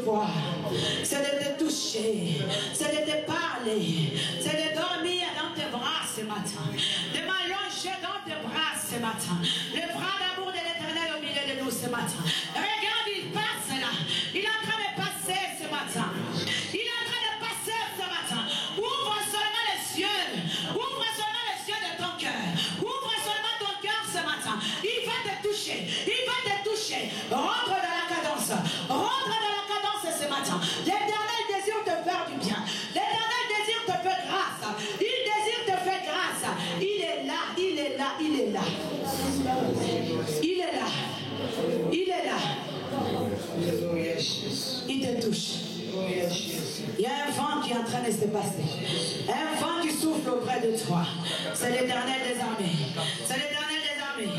voir, c'est de te toucher, c'est de te parler, c'est de dormir dans tes bras ce matin, de m'allonger dans tes bras ce matin, le bras d'amour de l'Éternel au milieu de nous ce matin. Regarde, il passe là, il est en train de passer ce matin, il est en train de passer ce matin. Ouvre seulement les yeux, ouvre seulement les yeux de ton cœur, ouvre seulement ton cœur ce matin. Il va te toucher, il va te toucher. Rentre dans la cadence, rentre dans la cadence ce matin. L'Éternel désire te faire du bien, l'Éternel désire te faire grâce, il désire te faire grâce. Il est là, il est là, il est là, il est là, il est là. Il te touche. Il y a un vent qui est en train de se passer, un vent qui souffle auprès de toi. C'est l'Éternel des armées, c'est l'Éternel des armées,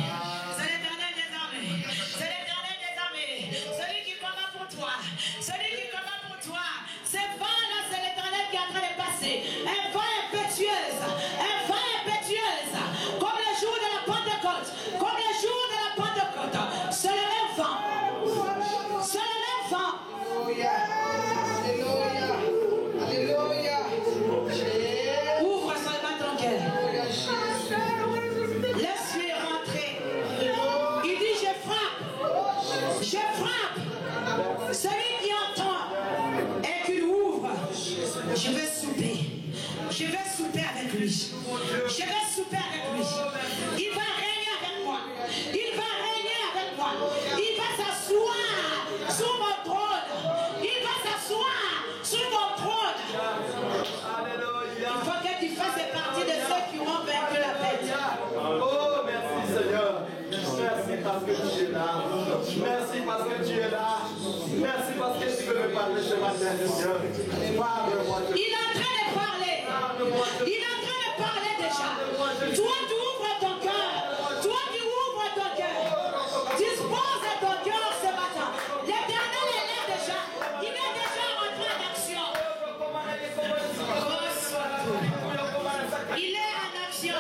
c'est l'Éternel des armées, c'est l'Éternel des armées, celui qui combat pour toi, celui qui combat pour toi. Ce vent-là, c'est l'Éternel qui est en train de passer, un vent impétueuse, un vent impétueuse, comme le jour de la Pentecôte, comme le jour de la Pentecôte. C'est le même vent, c'est le même vent. Alléluia. Ouvre seulement ton cœur. Laisse-lui rentrer. Il dit je frappe. Je frappe. Celui qui entend et qu'il ouvre, je vais souper. Je vais souper avec lui. Je vais souper avec lui. Il va régner avec moi. Il va régner avec moi. Il va s'asseoir sur mon trône. Il va s'asseoir sur mon trône. Il faut que tu fasses partie de ceux qui ont vaincu la bête. Oh, merci Seigneur. Merci parce que tu es là. Merci parce que tu es là. Merci parce que tu veux me parler ce matin, Seigneur. Il est en train de parler. Il est en train de parler déjà. Toi, tu ouvres ton cœur. Toi, tu ouvres ton cœur. Dispose de ton cœur ce matin. L'Éternel est là déjà. Il est déjà rentré en action. Il est en action.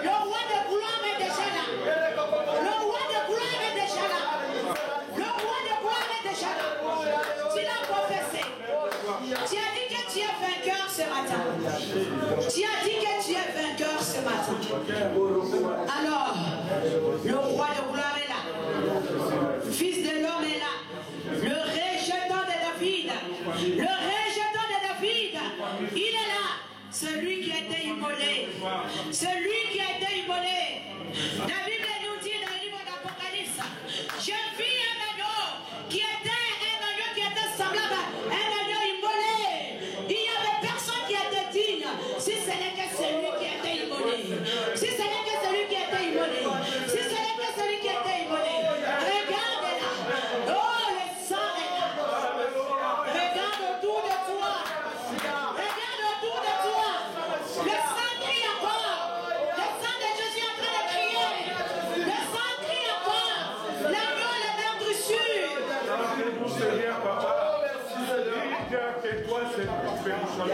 Le roi de gloire est déjà là. Le roi de gloire est déjà là. Le roi de gloire est déjà là. Tu l'as confessé. Tu as dit que tu es vainqueur ce matin. Tu as dit que tu es vainqueur ce matin. Alors, le roi de gloire est là. Fils de l'homme est là. Le rejetant de David. Le rejetant de David. Il est là. Celui qui a été immolé. Celui qui a été immolé. La Bible nous dit dans le livre d'Apocalypse, je vis un agneau qui était semblable à un agneau immolé. Il n'y avait personne qui était digne si ce n'est que celui qui a été immolé. Si ce n'est que celui qui a été immolé. Si ce n'est que celui qui a été immolé. Regarde là. Oh, le sang est là. Regarde autour de toi. Regarde autour de toi. Le sang crie encore. Le sang de Jésus est en train de crier. Le sang crie encore. L'agneau, le meurtrissure. Seigneur, papa. Que toi, c'est Il n'y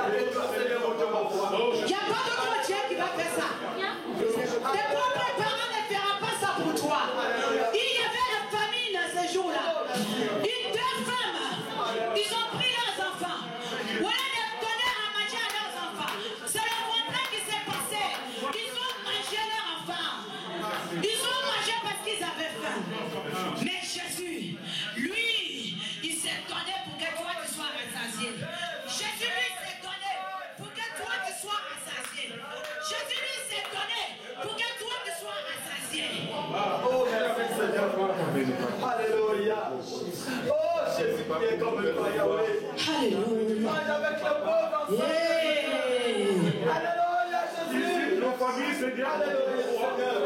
a pas d'autre Dieu qui va faire ça. Tes propres parents ne feront pas ça pour toi. Il y avait la famine ce jour-là. Deux femmes, ils ont pris leurs enfants. Voilà, ils donnaient à manger à leurs enfants. C'est le contraire qui s'est passé. Ils ont mangé leurs enfants. Ils ont mangé parce qu'ils avaient faim. Mais Jésus, lui, il s'est donné pour que toi tu sois rassasié. Jésus, lui, s'est donné pour que toi tu sois rassasié. Jésus, lui, s'est donné pour que toi tu sois rassasié. Oh, merci Seigneur. Alléluia. Oh, Jésus qui est comme le roi Yahweh. Alléluia. Mange avec le pauvre ensemble. Alléluia, Jésus. nos familles, Seigneur. Alléluia, Seigneur.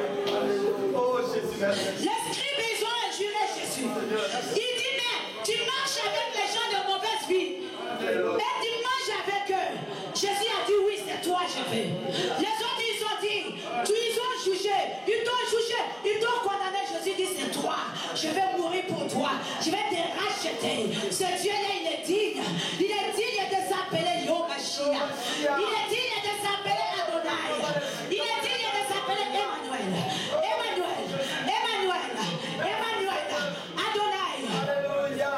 Oh, Jésus, merci. Les scribes, ils ont injuré Jésus. Il dit, mais tu marches avec les gens de mauvaise vie. Mais tu manges avec eux. Jésus a dit, oui, c'est toi, je vais. Les autres, ils ont dit, ils ont jugé. Ils t'ont jugé. Ils t'ont condamné. Jésus dit, c'est toi. Je vais mourir pour toi. Je vais te racheter. Ce Dieu-là, il est digne. Il est digne de s'appeler Yomashia. Il est digne de s'appeler Adonai. Il est digne de s'appeler Emmanuel. Emmanuel. Emmanuel. Emmanuel. Adonai. Alléluia.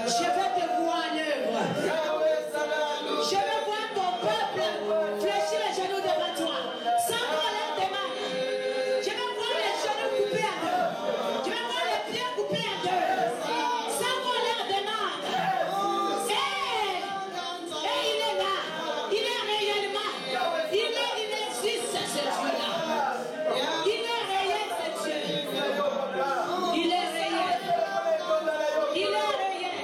Je veux te voir en œuvre. Je veux voir ton peuple fléchir les genoux devant toi. Sans qu'on leur demande. Je veux voir les genoux coupés en deux. Je veux voir les pieds coupés en deux. Sans qu'on leur demande. Et il est là. Il est réellement. Il existe ce Dieu-là. Il est réel ce Dieu. Il est réel. Il est réel.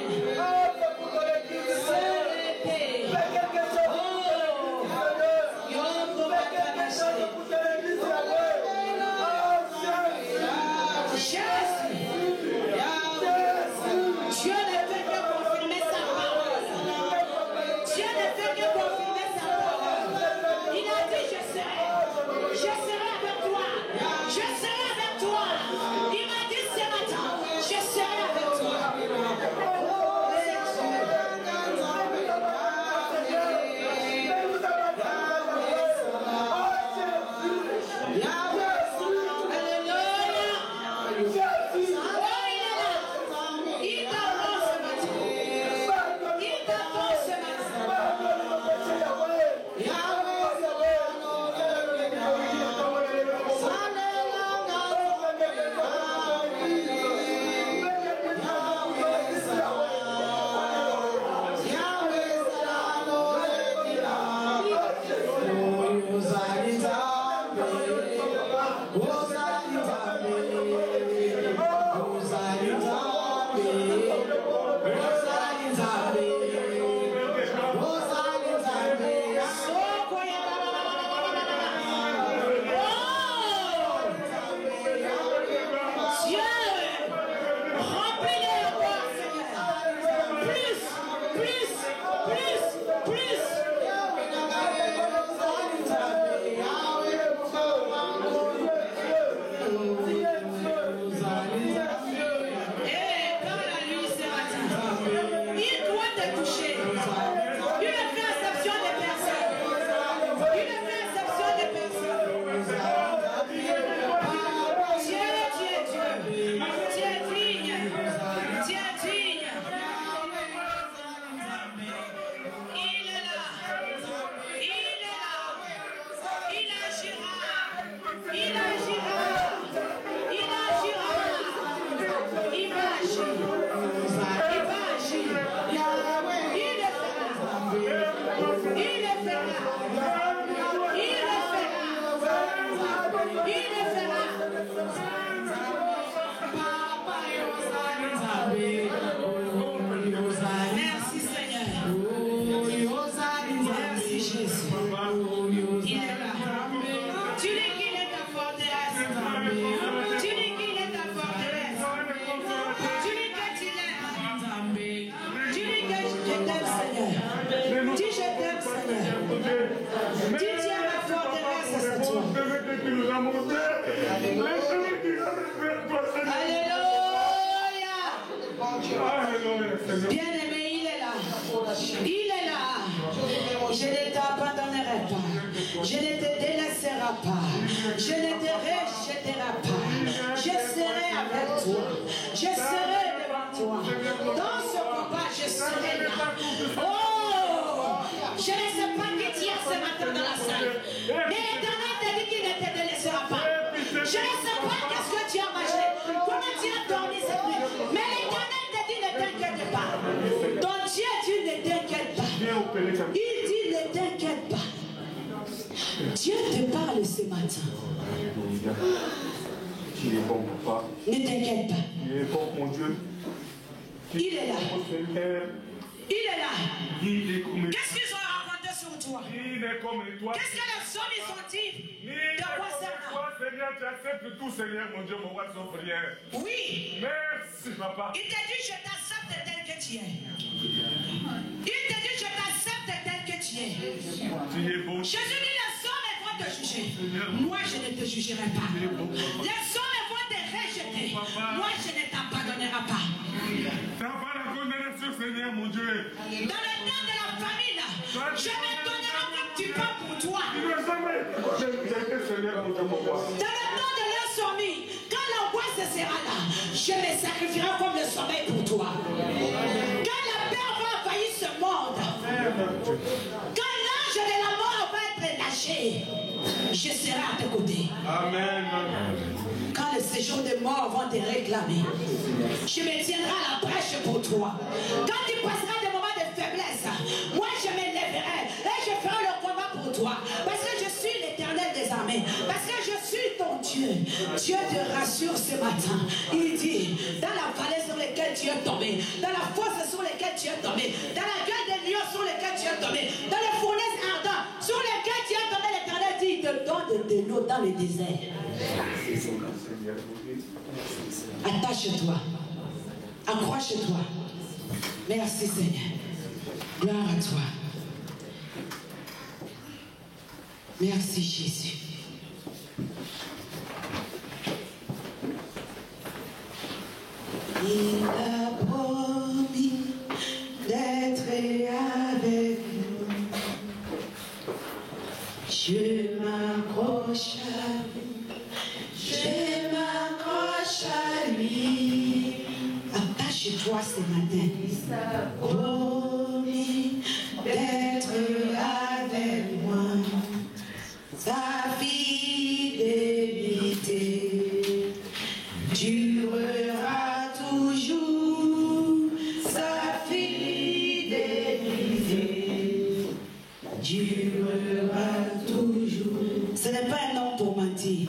Dieu ne fait que confirmer sa parole. Dieu ne fait que confirmer sa parole. Il a dit je serai avec toi. Je serai avec toi. Il m'a dit ce matin, je serai avec toi. Bien-aimé, il est là. Il est là. Je ne t'abandonnerai pas. Je ne te délaisserai pas. Je ne te rejetterai pas. Je serai avec toi. Je serai devant toi. Dans ce combat, je serai là. Oh! Je ne sais pas qui tient ce matin dans la salle. Mais l'Éternel t'a dit qu'il ne te délaissera pas. Je ne sais pas qu'est-ce que tu as mangé. Comment tu as dormi cette nuit. Mais l'Éternel t'a dit ne t'inquiète pas. Ton Dieu dit ne t'inquiète pas. Il dit ne t'inquiète pas. Dieu te parle ce matin. Il est bon, papa. Ne t'inquiète pas. Il est bon, mon Dieu. Il est là. Il est là. Il est comme Qu'est-ce qu'ils ont raconté sur toi? Il est comme toi. Qu'est-ce que les hommes ils ont dit de concernant? Toi, Seigneur, tu acceptes tout, Seigneur, mon Dieu, mon roi, sauf rien. Oui. Merci, papa. Il t'a dit je t'accepte tel que tu es. Il t'a dit je t'accepte tel que tu es. Tu es beau. Jésus dit les hommes vont te juger. Moi je ne te jugerai pas. Les hommes vont te rejeter. Moi je ne t'abandonnerai pas. Ça va la condamnation, Seigneur, mon Dieu. Dans le temps de la famille, je me donnerai un petit peu pour toi. Tu ne veux jamais. Seigneur, mon Dieu, mon roi. Dans le temps de l'insomnie, quand l'angoisse sera là, je me sacrifierai comme le sommeil pour toi. Quand côté. Amen. Quand le séjour des morts vont te réclamer, je me tiendrai à la brèche pour toi. Quand tu passeras des moments de faiblesse, moi je m'élèverai et je ferai le combat pour toi. Parce que je suis l'Éternel des armées. Parce que je suis ton Dieu. Dieu te rassure ce matin. Il dit, dans la vallée sur laquelle tu es tombé, dans la fosse sur laquelle tu es tombé, dans la gueule des lions sur laquelle tu es tombé, dans les fournaises ardentes sur lesquelles tu es tombé, l'Éternel dit, il te donne de l'eau dans le désert. Attache-toi. Accroche-toi. Merci Seigneur. Gloire à toi. Merci Jésus. Il a promis d'être avec nous. Je m'accroche à lui. Je m'accroche à lui. Attache-toi ce matin. Promis d'être avec moi. Sa fidélité durera toujours. Sa fidélité durera toujours. Ce n'est pas un homme pour mentir.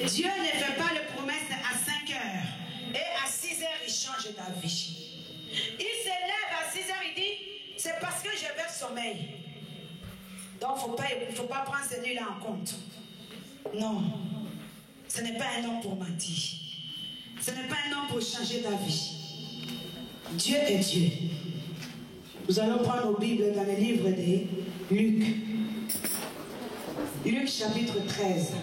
Dieu ne fait pas les promesses à 5 heures et à 6 heures il change ta vie. Il se lève à 6 heures, il dit, c'est parce que j'avais sommeil. Donc il ne faut pas prendre cette nuit-là en compte. Non, ce n'est pas un homme pour mentir. Ce n'est pas un homme pour changer ta vie. Dieu est Dieu. Nous allons prendre nos Bibles dans le livre de Luc. Luc chapitre 13.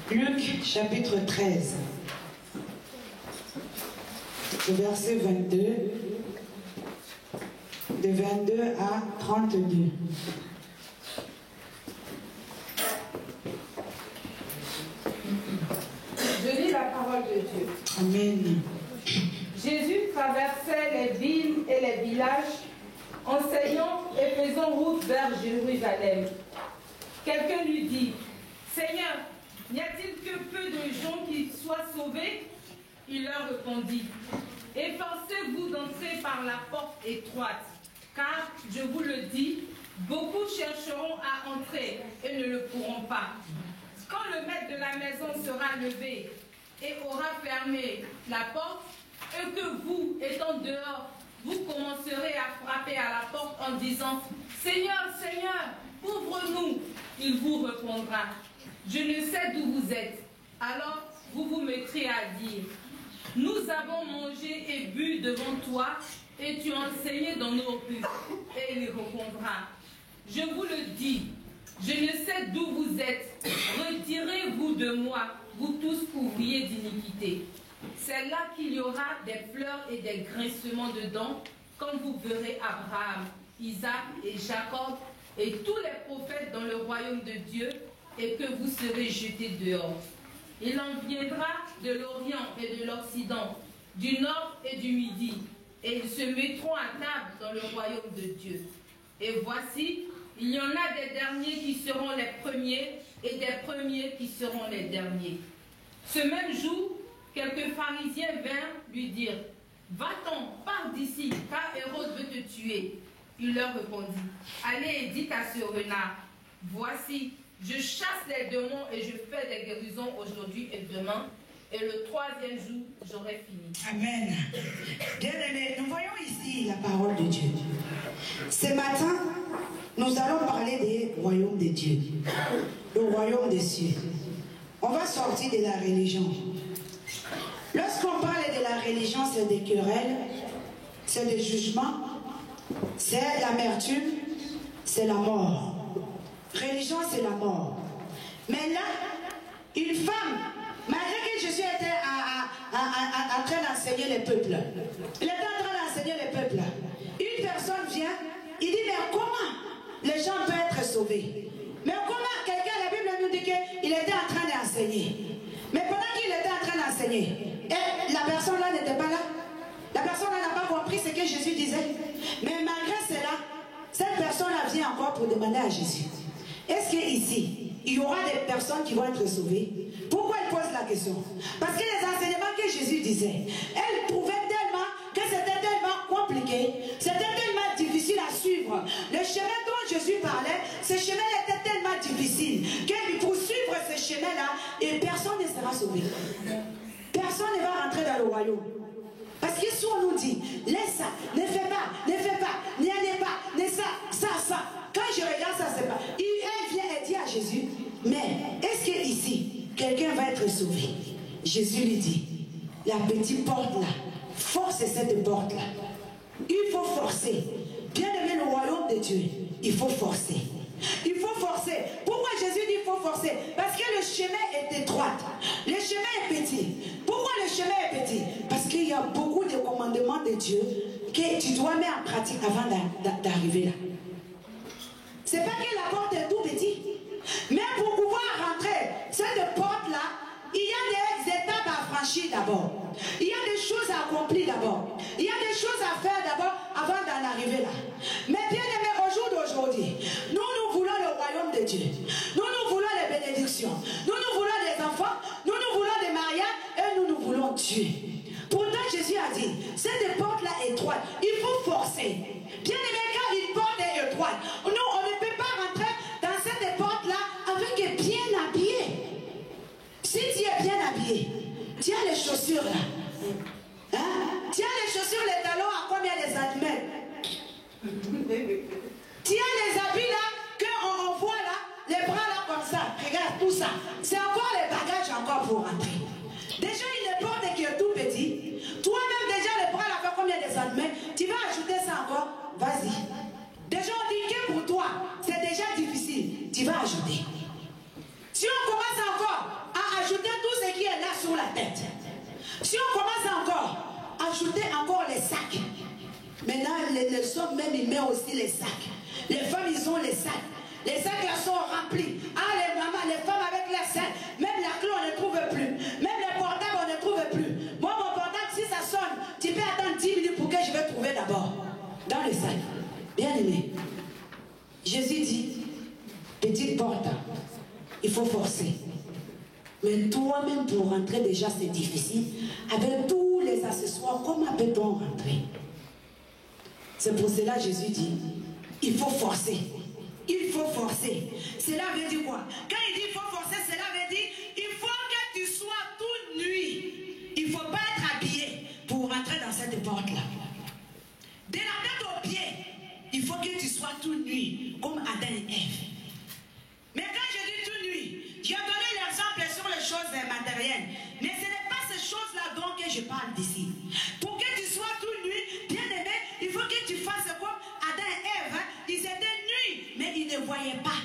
Luc chapitre 13, verset 22, de 22 à 32. Je lis la parole de Dieu. Amen. Jésus traversait les villes et les villages, enseignant et faisant route vers Jérusalem. Quelqu'un lui dit, Seigneur, n'y a-t-il que peu de gens qui soient sauvés? Il leur répondit, efforcez-vous d'entrer par la porte étroite, car, je vous le dis, beaucoup chercheront à entrer et ne le pourront pas. Quand le maître de la maison sera levé et aura fermé la porte, et que vous, étant dehors, vous commencerez à frapper à la porte en disant, Seigneur, Seigneur, ouvre-nous, il vous répondra, je ne sais d'où vous êtes. Alors vous vous mettrez à dire, nous avons mangé et bu devant toi, et tu enseigné dans nos rues. Et il répondra, je vous le dis, je ne sais d'où vous êtes, retirez-vous de moi, vous tous ouvriers d'iniquité. C'est là qu'il y aura des pleurs et des grincements de dents, quand vous verrez Abraham, Isaac et Jacob, et tous les prophètes dans le royaume de Dieu, et que vous serez jetés dehors. Il en viendra de l'Orient et de l'Occident, du Nord et du Midi, et ils se mettront à table dans le royaume de Dieu. Et voici, il y en a des derniers qui seront les premiers, et des premiers qui seront les derniers. Ce même jour, quelques pharisiens vinrent lui dire, va-t'en, pars d'ici, car Hérode veut te tuer. Il leur répondit, allez et dites à ce renard, voici, je chasse les démons et je fais des guérisons aujourd'hui et demain, et le 3e jour, j'aurai fini. Amen. Bien-aimés, nous voyons ici la parole de Dieu. Ce matin, nous allons parler des royaumes de Dieu, le royaume des cieux. On va sortir de la religion. Lorsqu'on parle de la religion, c'est des querelles, c'est des jugements, c'est l'amertume, c'est la mort. Religion, c'est la mort. Mais là, une femme, malgré que Jésus était en train d'enseigner les peuples, il était en train d'enseigner les peuples. Une personne vient, il dit, mais comment les gens peuvent être sauvés? Mais comment quelqu'un, la Bible nous dit qu'il était en train d'enseigner. Mais pendant qu'il était en train d'enseigner, la personne là n'était pas là. La personne là n'a pas compris ce que Jésus disait. Mais malgré cela, cette personne là vient encore pour demander à Jésus. Est-ce qu'ici, il y aura des personnes qui vont être sauvées? Pourquoi il pose la question? Parce que les enseignements que Jésus disait, elle trouvait tellement que c'était tellement compliqué, c'était tellement difficile à suivre. Le chemin dont Jésus parlait, ce chemin était tellement difficile que pour suivre ce chemin-là, et personne ne sera sauvé. Personne ne va rentrer dans le royaume. Parce qu'ici on nous dit, laisse ça, ne fais pas, n'y allez pas, ne ça. Quand je regarde ça, c'est pas. Elle vient et dit à Jésus, mais est-ce que ici, quelqu'un va être sauvé? Jésus lui dit, la petite porte là, force cette porte là. Il faut forcer. Bien aimé le royaume de Dieu, il faut forcer. Il faut forcer. Pourquoi Jésus dit il faut forcer? Parce que le chemin est étroit. Le chemin est petit. Pourquoi le chemin est petit? Parce qu'il y a beaucoup de commandements de Dieu que tu dois mettre en pratique avant d'arriver là. C'est pas que la porte est tout petite. Mais pour pouvoir rentrer, cette porte-là, il y a des étapes à franchir d'abord. Il y a des choses à accomplir d'abord. Il y a des choses à faire d'abord avant d'en arriver là. Mais bien aimé, au jour d'aujourd'hui, nous voulons le royaume de Dieu. Nous voulons les bénédictions. Nous voulons des enfants. Nous voulons des mariages. Et nous voulons Dieu. Pourtant, Jésus a dit, cette porte-là étroite, il faut forcer. Bien aimé, quand une porte est étroite, nous, on ne peut pas rentrer dans cette porte-là avec bien habillé. Si tu es bien habillé, tu as les chaussures là. Hein? Tu as les chaussures, les talons à combien de centimètres? Tu as les habits là, qu'on voit là, les bras là comme ça. Regarde tout ça. C'est encore les bagages encore pour rentrer. Déjà une porte qui est tout petit. Toi-même déjà les bras là fait combien de centimètres? Tu vas ajouter ça encore? Vas-y. Déjà on dit que pour toi, c'est déjà difficile. Tu vas ajouter. Si on commence encore à ajouter tout ce qui est là sur la tête, si on commence encore à ajouter encore les sacs, maintenant les hommes même ils mettent aussi les sacs. Les femmes ils ont les sacs. Les sacs là sont remplis. Ah les mamans, les femmes avec les sacs, même la clé on ne trouve plus. Même les portables on ne trouve plus. Moi mon portable si ça sonne, tu peux attendre 10 minutes pour que je vais trouver d'abord. Dans le sac. Bien aimé. Jésus dit, petite porte, il faut forcer. Mais toi-même pour rentrer déjà c'est difficile. Avec tous les accessoires, comment peut-on rentrer? C'est pour cela Jésus dit, il faut forcer. Il faut forcer. Cela veut dire quoi? Quand il dit il faut forcer, cela veut dire il faut que tu sois toute nuit. Il ne faut pas être habillé pour rentrer dans cette porte-là. De la tête aux pieds, il faut que tu sois toute nuit, comme Adam et Ève. Mais quand je dis toute nuit, j'ai donné l'exemple sur les choses matérielles. Mais ce n'est pas ces choses-là dont je parle d'ici. Pour que tu sois toute nuit, bien aimé, il faut que tu fasses comme Adam et Ève. Ils étaient nuits, mais ils ne voyaient pas.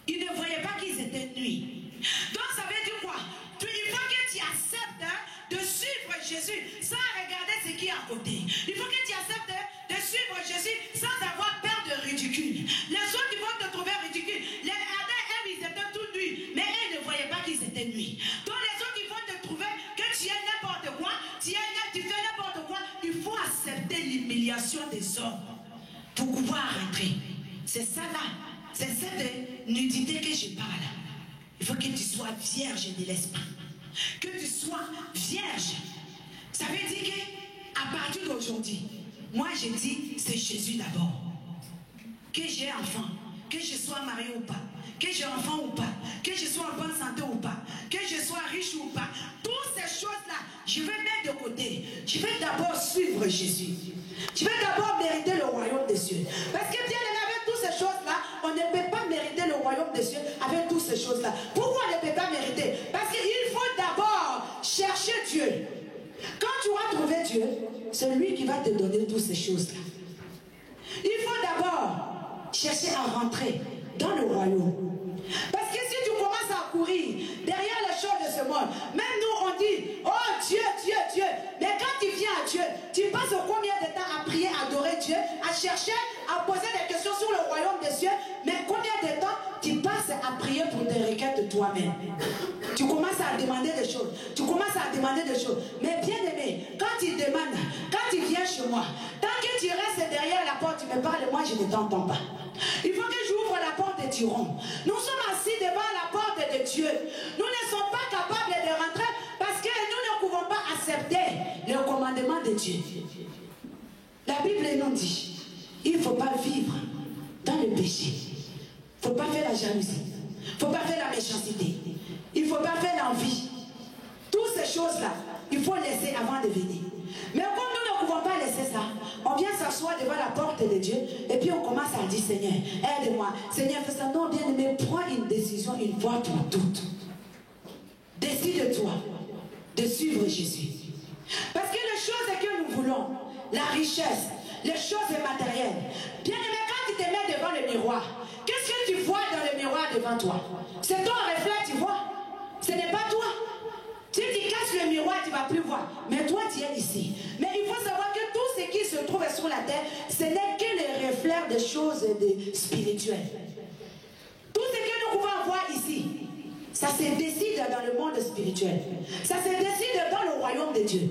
Ils ne voyaient pas qu'ils étaient nuits. Donc ça veut dire quoi? Il faut que tu acceptes de suivre Jésus sans regarder ce qui est à côté. Il faut que tu acceptes de suivre Jésus sans avoir peur de ridicule. Les autres ils vont te trouver ridicule. Les Adam et Ève, ils étaient tout nus, mais eux ne voyaient pas qu'ils étaient nuits. Donc les autres ils vont te trouver que tu es n'importe quoi, tu fais n'importe quoi. Il faut accepter l'humiliation des hommes pour pouvoir rentrer. C'est ça là, c'est cette nudité que je parle. Il faut que tu sois vierge de l'esprit. Que tu sois vierge. Ça veut dire qu'à partir d'aujourd'hui, moi je dis c'est Jésus d'abord. Que j'ai enfant, que je sois marié ou pas, que j'ai enfant ou pas, que je sois en bonne santé ou pas, que je sois riche ou pas, toutes ces choses-là, je vais mettre de côté. Je vais d'abord suivre Jésus. Je vais d'abord mériter le royaume des cieux. Parce que bien aimé, avec toutes ces choses-là, on ne peut pas mériter le royaume des cieux avec toutes ces choses-là. Pourquoi on ne peut pas mériter? Parce qu'il faut d'abord chercher Dieu. Quand tu vas trouver Dieu, c'est lui qui va te donner toutes ces choses-là. Il faut d'abord chercher à rentrer dans le royaume. Parce que si tu commences à courir derrière les choses de ce monde, même nous on dit, oh Dieu, Dieu, Dieu. Mais quand tu viens à Dieu, tu passes combien de temps à prier, à adorer Dieu, à chercher, à poser des questions choses. Tu commences à demander des choses. Mais bien aimé, quand il demande, quand il vient chez moi, tant que tu restes derrière la porte, tu me parles, moi je ne t'entends pas. Il faut que j'ouvre la porte et tu rentres. Nous sommes assis devant la porte de Dieu. Nous ne sommes pas capables de rentrer parce que nous ne pouvons pas accepter le commandement de Dieu. La Bible nous dit, il ne faut pas vivre dans le péché. Il ne faut pas faire la jalousie. Il ne faut pas faire la méchanceté. Il ne faut pas faire l'envie. Toutes ces choses-là, il faut laisser avant de venir. Mais comme nous ne pouvons pas laisser ça, on vient s'asseoir devant la porte de Dieu et puis on commence à dire, Seigneur, aide-moi. Seigneur, fais ça. Non, bien aimé, prends une décision une fois pour toutes. Décide-toi de suivre Jésus. Parce que les choses que nous voulons, la richesse, les choses matérielles, bien aimé, quand tu te mets devant le miroir, qu'est-ce que tu vois dans le miroir devant toi? C'est ton reflet, tu vois. Ce n'est pas toi. Si tu casses le miroir, tu ne vas plus voir. Mais toi, tu es ici. Mais il faut savoir que tout ce qui se trouve sur la terre, ce n'est que les reflets des choses spirituelles. Tout ce que nous pouvons voir ici, ça se décide dans le monde spirituel. Ça se décide dans le royaume de Dieu.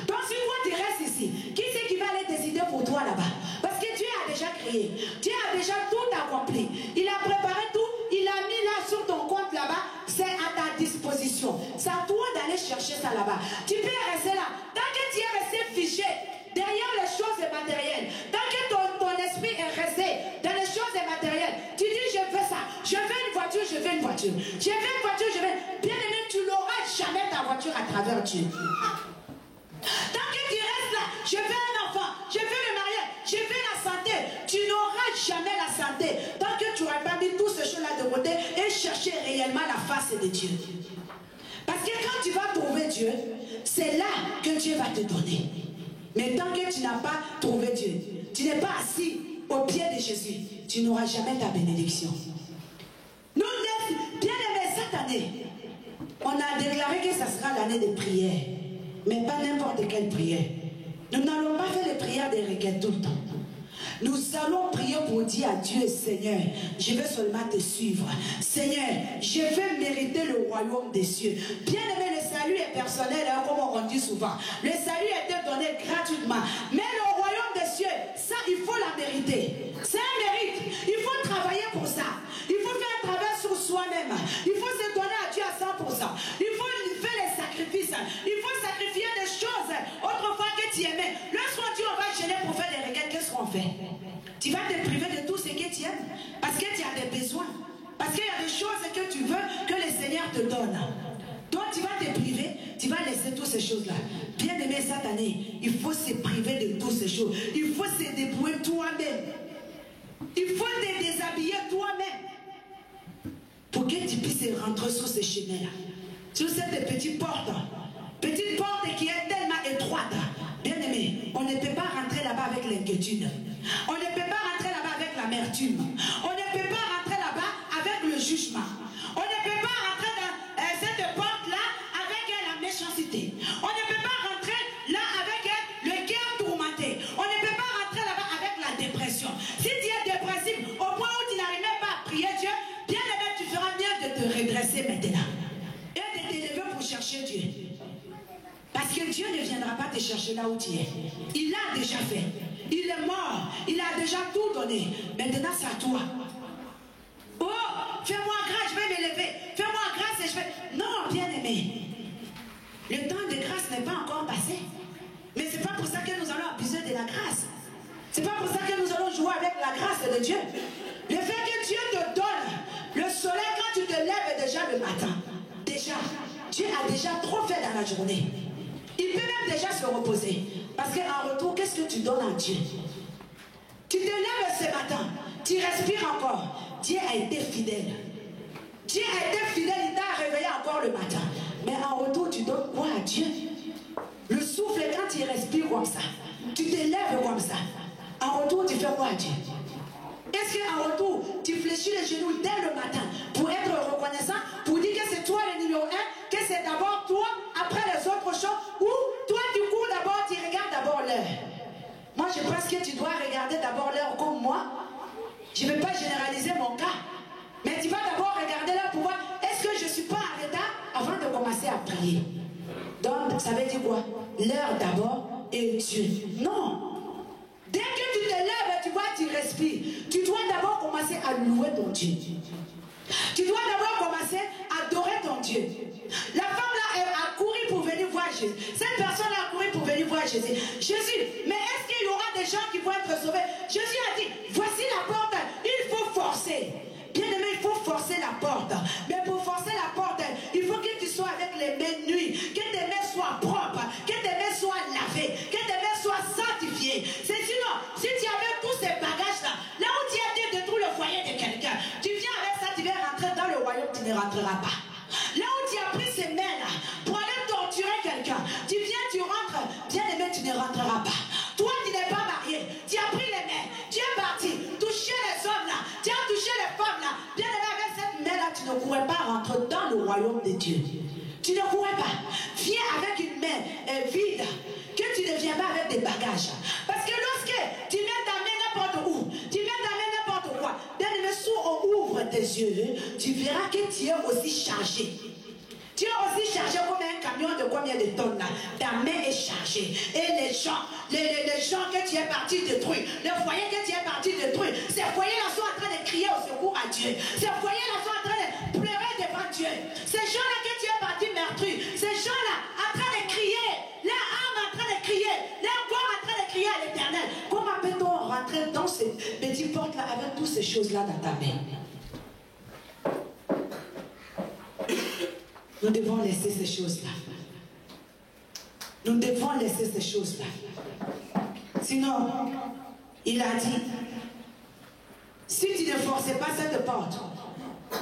Donc si toi tu restes ici, qui c'est qui va aller décider pour toi là-bas? Parce que Dieu a déjà créé. Dieu a déjà tout accompli. Il a préparé tout. Il a mis là sur ton compte là-bas. C'est à ta disposition. C'est à toi d'aller chercher ça là-bas. Tu peux rester là. Tant que tu es resté fiché derrière les choses matérielles, tant que ton esprit est resté dans les choses matérielles, tu dis je veux ça, je veux une voiture, je veux une voiture, je veux une voiture, je veux. Bien aimé, tu n'auras jamais ta voiture à travers Dieu. Tant que tu restes là, je veux un enfant, je veux le mariage, je veux la santé, tu n'auras jamais la santé tant que tu n'auras pas mis toutes ces choses-là de côté et chercher réellement la face de Dieu. Parce que quand tu vas trouver Dieu, c'est là que Dieu va te donner. Mais tant que tu n'as pas trouvé Dieu, tu n'es pas assis au pied de Jésus, tu n'auras jamais ta bénédiction. Nous, bien aimés, cette année, on a déclaré que ça sera l'année de prière. Mais pas n'importe quelle prière. Nous n'allons pas faire les prières des requêtes tout le temps. Nous allons prier pour dire à Dieu, Seigneur, je veux seulement te suivre. Seigneur, je veux mériter le royaume des cieux. Bien aimé, le salut est personnel, hein, comme on dit souvent. Le salut a été donné gratuitement. Mais le royaume des cieux, ça, il faut la mériter. C'est un mérite. Il faut travailler pour ça. Il faut faire un travail sur soi-même. Il faut se donner à Dieu à 100%. Il faut faire les sacrifices. Il faut sacrifier des choses autrefois que tu aimais. Lorsqu'on dit on va gêner pour faire des requêtes, qu'est-ce qu'on fait? Tu vas te priver de tout ce que tu aimes parce que tu as des besoins. Parce qu'il y a des choses que tu veux que le Seigneur te donne. Donc tu vas te priver, tu vas laisser toutes ces choses-là. Bien aimé, cette année, il faut se priver de toutes ces choses. Il faut se débrouiller toi-même. Il faut te déshabiller toi-même pour que tu puisses rentrer sur ces chemins-là. Sur cette petite porte qui est tellement étroite. Bien aimé, on ne peut pas rentrer là-bas avec l'inquiétude. On ne peut pas rentrer là-bas avec l'amertume. On ne peut pas rentrer là-bas avec le jugement. On ne peut pas rentrer dans cette porte-là avec la méchanceté. On ne peut pas rentrer là avec le cœur tourmenté. On ne peut pas rentrer là-bas avec la dépression. Si tu es dépressif au point où tu n'arrives même pas à prier Dieu, bien aimé, tu feras bien de te redresser maintenant. Et de t'élever pour chercher Dieu. Parce que Dieu ne viendra pas te chercher là où tu es. Il l'a déjà fait. Il est mort. Il a déjà tout donné. Maintenant, c'est à toi. Oh, fais-moi grâce, je vais m'élever. Fais-moi grâce et je vais... Non, bien aimé. Le temps de grâce n'est pas encore passé. Mais ce n'est pas pour ça que nous allons abuser de la grâce. Ce n'est pas pour ça que nous allons jouer avec la grâce de Dieu. Le fait que Dieu te donne le soleil quand tu te lèves déjà le matin. Déjà, Dieu a déjà trop fait dans la journée. Il peut même déjà se reposer. Parce qu'en retour, qu'est-ce que tu donnes à Dieu? Tu te lèves ce matin, tu respires encore. Dieu a été fidèle. Dieu a été fidèle, il t'a réveillé encore le matin. Mais en retour, tu donnes quoi à Dieu? Le souffle, quand tu respires comme ça, tu te lèves comme ça. En retour, tu fais quoi à Dieu? Est-ce qu'en retour, tu fléchis les genoux dès le matin pour être reconnaissant, pour dire que c'est toi le numéro 1, que c'est d'abord toi, après les autres choses, ou toi tu cours d'abord, tu regardes d'abord l'heure. Moi je pense que tu dois regarder d'abord l'heure comme moi. Je ne vais pas généraliser mon cas, mais tu vas d'abord regarder l'heure pour voir est-ce que je ne suis pas en retard avant de commencer à prier. ça veut dire quoi? L'heure d'abord et Dieu. Non. Dès que tu te lèves, tu vois, tu respires. Tu dois d'abord commencer à louer ton Dieu. Tu dois d'abord commencer à adorer ton Dieu. La femme là, elle a couru pour venir voir Jésus. Cette personne a couru pour venir voir Jésus. Jésus, mais est-ce qu'il y aura des gens qui vont être sauvés? Jésus a dit, voici la porte, il faut forcer. Bien aimé, il faut forcer la porte. Mais pour forcer la porte, il faut que tu sois avec les mains nues, que tes mains soient propres, que tes mains soient lavées, que tes mains soient sanctifiées. C'est sinon, si tu avais tous ces bagages-là, là où tu as dit détruire le foyer de quelqu'un, tu viens avec ça, tu viens rentrer dans le royaume, tu ne rentreras pas. Là où tu as pris ces mains-là pour aller torturer quelqu'un, tu viens, tu rentres, bien aimé, tu ne rentreras pas. Toi, tu n'es pas marié, tu as pris les mains, tu es parti, toucher les hommes là, tu as touché les femmes là, bien aimé, avec cette main-là, tu ne pourrais pas rentrer dans le royaume de Dieu. Tu ne pourrais pas. Viens avec une main vide, que tu ne viens pas avec des bagages. Parce que lorsque tu mets ta main n'importe où, tu mets ta main n'importe quoi, bien aimé, si on ouvre tes yeux, tu verras que tu es aussi chargé. Tu es aussi chargé comme un camion de combien de tonnes là? Ta main est chargée. Et les gens que tu es parti détruire, le foyer que tu es parti détruire, ces foyers-là sont en train de crier au secours à Dieu. Ces foyers-là sont en train de pleurer devant Dieu. Ces gens-là que tu es parti meurtrir, ces gens-là en train de crier, leur âme en train de crier, leur corps en train de crier à l'Éternel. Comment peut-on rentrer dans ces petites portes-là avec toutes ces choses-là dans ta main? Nous devons laisser ces choses-là. Nous devons laisser ces choses-là. Sinon, il a dit, si tu ne forces pas cette porte,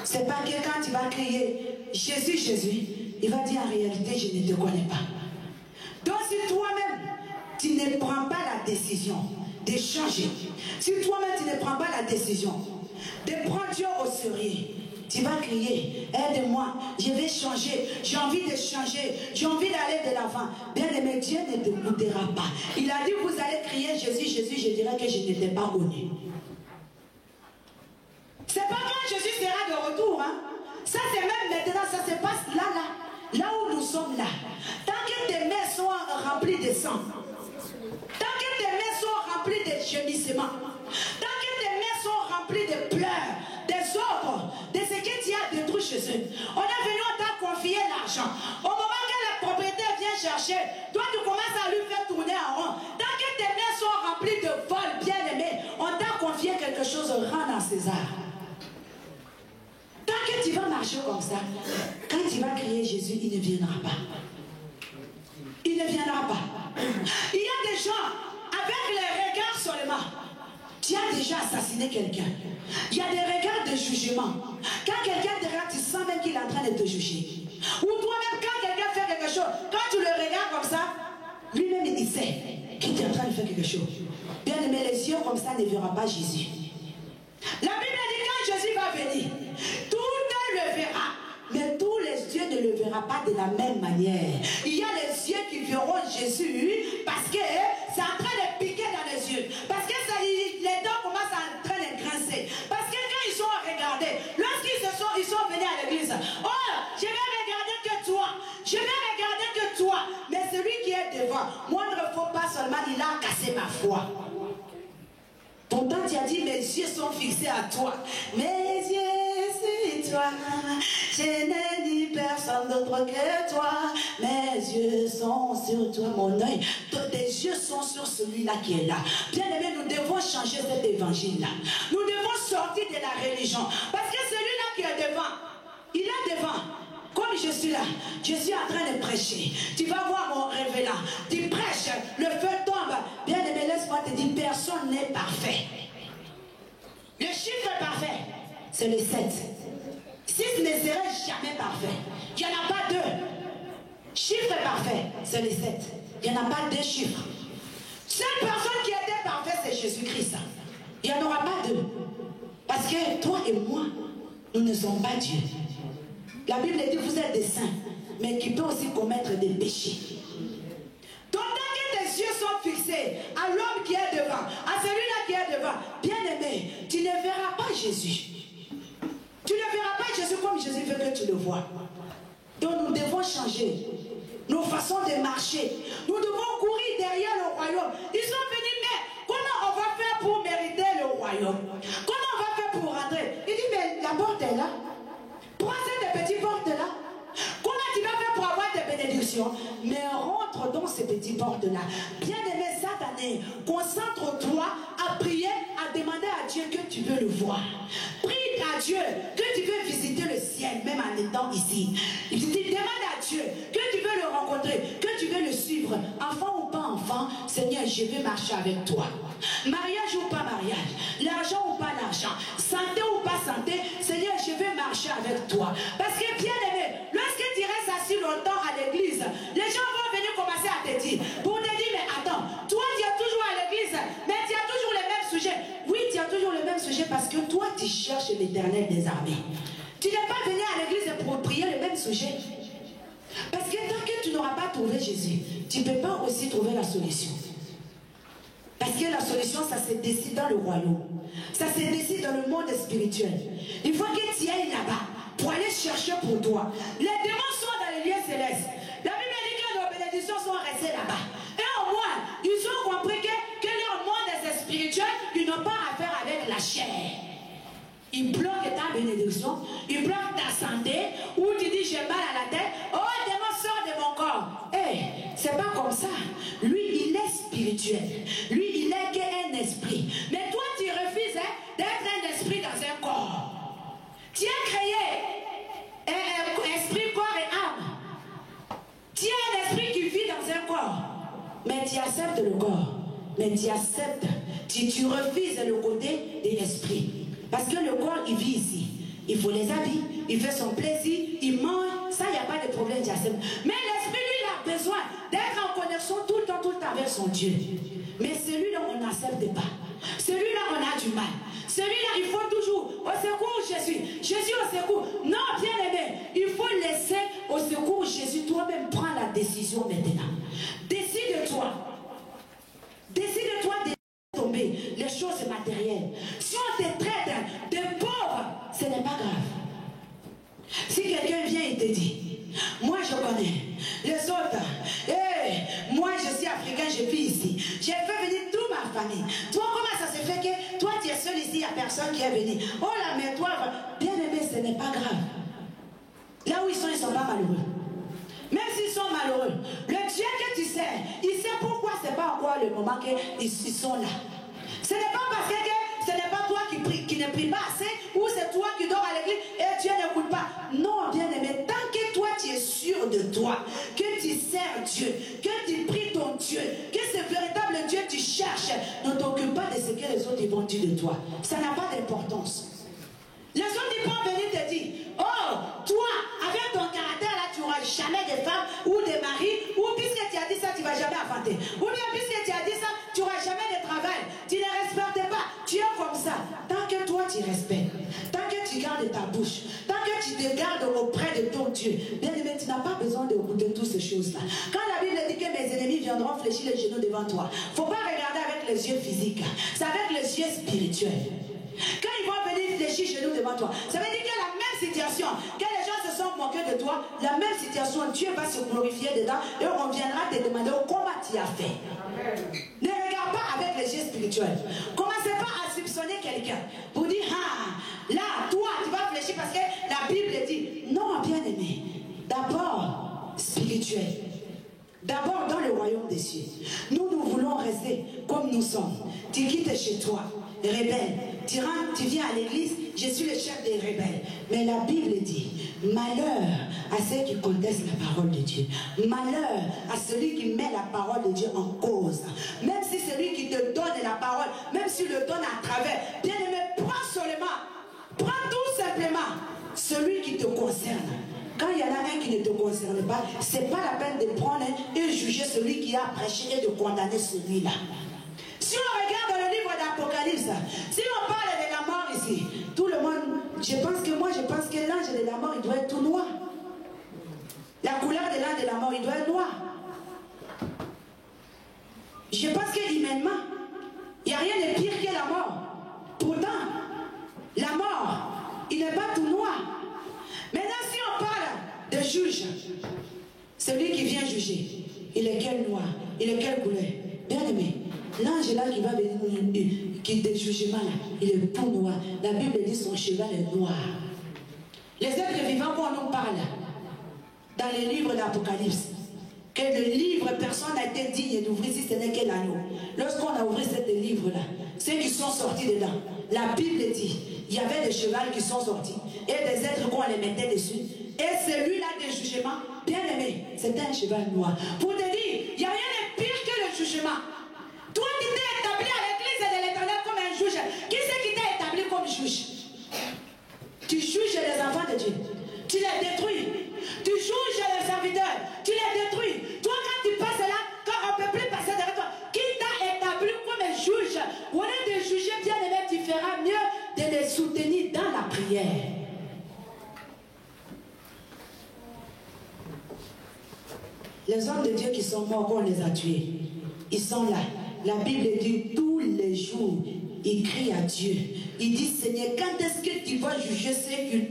c'est pas que quand tu vas crier Jésus, Jésus, il va dire en réalité, je ne te connais pas. Donc si toi-même, tu ne prends pas la décision de changer, si toi-même, tu ne prends pas la décision de prendre Dieu au sérieux, tu vas crier, aide-moi, je vais changer, j'ai envie de changer, j'ai envie d'aller de l'avant. Bien aimé, Dieu ne t'écoutera pas. Il a dit, vous allez crier Jésus, Jésus, je dirais que je ne t'ai pas connu. C'est pas quand Jésus sera de retour, hein. Ça c'est même maintenant, ça se passe là où nous sommes là. Tant que tes mains sont remplies de sang, tant que tes mains sont remplies de gémissements, tant que tes mains sont remplies de pleurs, des ordres, de ce que tu as détruit chez eux. On est venu, on t'a confié l'argent. Au moment que la propriétaire vient chercher, toi tu commences à lui faire tourner en rond. Tant que tes mains sont remplies de vol, bien aimé, on t'a confié quelque chose, rends à César. Tant que tu vas marcher comme ça, quand tu vas crier Jésus, il ne viendra pas. Il ne viendra pas. Il y a des gens, avec les regards seulement, tu as déjà assassiné quelqu'un. Il y a des regards de jugement. Quand quelqu'un te regarde, tu sens même qu'il est en train de te juger. Ou toi-même, quand quelqu'un fait quelque chose, quand tu le regardes comme ça, lui-même il sait qu'il est en train de faire quelque chose. Bien aimé, les yeux comme ça ne verront pas Jésus. La Bible dit quand Jésus va venir, tout le verra. Mais tous les yeux ne le verront pas de la même manière. Il y a les yeux qui verront Jésus parce que c'est en train de piquer dans les yeux. Parce que ça, les dents commencent en train de grincer. Parce que quand ils sont regardés, lorsqu'ils sont venus à l'église, oh, je vais regarder que toi. Je vais regarder que toi. Mais celui qui est devant, moi ne me faut pas seulement, il a cassé ma foi. Pourtant, tu as dit, mes yeux sont fixés à toi. Mes yeux sur toi. Je n'ai ni personne d'autre que toi. Mes yeux sont sur toi, mon œil. Tes yeux sont sur celui-là qui est là. Bien aimé, nous devons changer cet évangile-là. Nous devons sortir de la religion. Parce que celui-là qui est devant, il est devant. Comme je suis là, je suis en train de prêcher. Tu vas voir mon rêve là. Tu prêches, le feu tombe. Bien aimé, laisse-moi te dire, personne n'est parfait. Le chiffre parfait, c'est le 7. 6 ne serait jamais parfait. Il n'y en a pas 2. Chiffre parfait, c'est le 7. Il n'y en a pas 2 chiffres. Seule personne qui était parfaite, c'est Jésus-Christ. Il n'y en aura pas 2. Parce que toi et moi, nous ne sommes pas Dieu. La Bible dit vous êtes des saints, mais qui peut aussi commettre des péchés. Donc, tant que tes yeux sont fixés à l'homme qui est devant, à celui-là qui est devant, bien aimé, tu ne verras pas Jésus. Tu ne verras pas Jésus comme Jésus veut que tu le vois. Donc, nous devons changer nos façons de marcher. Nous devons courir derrière le royaume. Ils sont venus, mais comment on va faire pour mériter le royaume? Comment on va faire pour rentrer? Il dit, mais la porte est là. Prends cette petite porte là. Comment tu vas faire pour avoir des bénédictions? Mais rentre dans ces petites portes-là. Bien-aimé, cette année, concentre-toi à prier, à demander à Dieu que tu veux le voir. Prie à Dieu que tu veux visiter le ciel, même en étant ici. Demande à Dieu que tu veux le rencontrer, que tu veux le suivre. Enfant ou pas enfant, Seigneur, je veux marcher avec toi. Mariage ou pas mariage, l'argent ou pas l'argent, santé ou pas santé, Seigneur, je veux marcher avec toi. Parce que bien aimé, lorsque tu restes assis longtemps à l'église, les gens vont venir commencer à te dire, pour te dire, mais attends, toi tu es toujours à l'église, mais tu as toujours les mêmes sujets. Oui, tu as toujours les mêmes sujets parce que toi tu cherches l'Éternel des armées. Tu n'es pas venu à l'église pour prier le même sujet. Parce que tant que tu n'auras pas trouvé Jésus, tu ne peux pas aussi trouver la solution. Parce que la solution, ça se décide dans le royaume. Ça se décide dans le monde spirituel. Il faut que tu ailles là-bas pour aller chercher pour toi. Les démons sont dans les lieux célestes. La Bible dit que nos bénédictions sont restées là-bas. Et au moins, ils ont compris que leur monde spirituel, ils n'ont pas affaire avec la chair. Il bloque ta bénédiction, il bloque ta santé, ou tu dis j'ai mal à la tête, oh démon sort de mon corps. C'est pas comme ça. Lui, il est spirituel. Lui, il est qu'un esprit. Mais toi, tu refuses d'être un esprit dans un corps. Tu as créé un esprit, corps et âme. Tu es un esprit qui vit dans un corps. Mais tu acceptes le corps. Mais tu acceptes. Tu refuses le côté de l'esprit. Parce que le corps, il vit ici. Il faut les habits, il fait son plaisir, il mange. Ça, il n'y a pas de problème, j'accepte. Mais l'esprit, lui, il a besoin d'être en connexion tout le temps avec son Dieu. Mais celui-là, on n'accepte pas. Celui-là, on a du mal. Celui-là, il faut toujours au secours Jésus. Jésus au secours. Non, bien aimé, il faut laisser au secours Jésus. Toi-même, prends la décision maintenant. Décide-toi. Décide-toi de tomber les choses matérielles. Si on te traite de pauvre, ce n'est pas grave. Si quelqu'un vient et te dit, moi je connais les autres, moi je suis africain, je vis ici, j'ai fait venir toute ma famille. Toi, comment ça se fait que toi tu es seul ici, il n'y a personne qui est venu? Oh là, mais toi, bien aimé, ce n'est pas grave. Là où ils sont pas malheureux. Même s'ils sont malheureux, le Dieu que tu sais, il sait pourquoi ce n'est pas encore le moment qu'ils sont là. Ce n'est pas parce que ce n'est pas toi qui ne prie pas assez, ou c'est toi qui dors à l'église et Dieu n'écoute pas. Non, bien aimé, tant que toi tu es sûr de toi, que tu sers Dieu, que tu pries ton Dieu, que ce véritable Dieu tu cherches, ne t'occupe pas de ce que les autres vont dire de toi. Ça n'a pas d'importance. Les autres ils vont venir te dire, oh, toi, avec ton caractère là, tu n'auras jamais de femme ou de mari, ou puisque tu as dit ça, tu ne vas jamais affronter. Ou bien puisque tu as dit ça, tu n'auras jamais de travail. Tu ne respectes pas. Tu es comme ça. Tant que toi tu respectes, tant que tu gardes ta bouche, tant que tu te gardes auprès de ton Dieu, bien aimé, tu n'as pas besoin de toutes ces choses-là. Quand la Bible dit que mes ennemis viendront fléchir les genoux devant toi, il ne faut pas regarder avec les yeux physiques, c'est avec les yeux spirituels. Quand ils vont venir fléchir genoux devant toi, ça veut dire que la même situation, que les gens se sont moqués de toi, la même situation, Dieu va se glorifier dedans et on viendra te demander comment tu as fait. Ne regarde pas avec les yeux spirituels. Commencez pas à soupçonner quelqu'un pour dire, ah, là, toi, tu vas fléchir parce que la Bible dit, non, bien aimé, d'abord spirituel. D'abord dans le royaume des cieux. Nous voulons rester comme nous sommes. Tu quittes chez toi, rebelle. Tu rentres, tu viens à l'église, je suis le chef des rebelles. Mais la Bible dit, malheur à ceux qui contestent la parole de Dieu. Malheur à celui qui met la parole de Dieu en cause. Même si celui qui te donne la parole, même s'il le donne à travers, bien aimé, prends seulement, prends tout simplement celui qui te concerne. Quand il y en a un qui ne te concerne pas, ce n'est pas la peine de prendre et juger celui qui a prêché et de condamner celui-là. Si on regarde dans le livre d'Apocalypse, si on parle de la mort ici, tout le monde, je pense que l'ange de la mort, il doit être tout noir. La couleur de l'ange de la mort, il doit être noir. Je pense que humainement, il n'y a rien de pire que la mort. Pourtant, la mort, il n'est pas tout noir. Maintenant, si on parle de juge, celui qui vient juger, juger. Il est quel noir? Il est quelle couleur? Bien aimé, l'ange là qui va venir, qui est des jugements là, il est tout noir. La Bible dit son cheval est noir. Les êtres vivants qu'on nous parle dans les livres d'Apocalypse, que le livre, personne n'a été digne d'ouvrir si ce n'est que l'agneau. Lorsqu'on a ouvert ce livre-là, ceux qui sont sortis dedans, la Bible dit, il y avait des chevaux qui sont sortis et des êtres qu'on les mettait dessus. Et celui-là des jugements, bien aimé, c'était un cheval noir. Pour te dire, il n'y a rien de pire que le jugement. Toi qui t'es établi à l'église de l'Éternel comme un juge, qui c'est qui t'a établi comme juge? Tu juges les enfants de Dieu, tu les détruis. Tu juges les serviteurs, tu les détruis. Toi quand tu passes là, quand on ne peut plus passer derrière toi, qui t'a établi comme un juge? Au lieu de juger bien aimé, tu feras mieux de les soutenir dans la prière. Les hommes de Dieu qui sont morts, on les a tués. Ils sont là. La Bible dit tous les jours, ils crient à Dieu. Ils disent, Seigneur, quand est-ce que tu vas juger ceux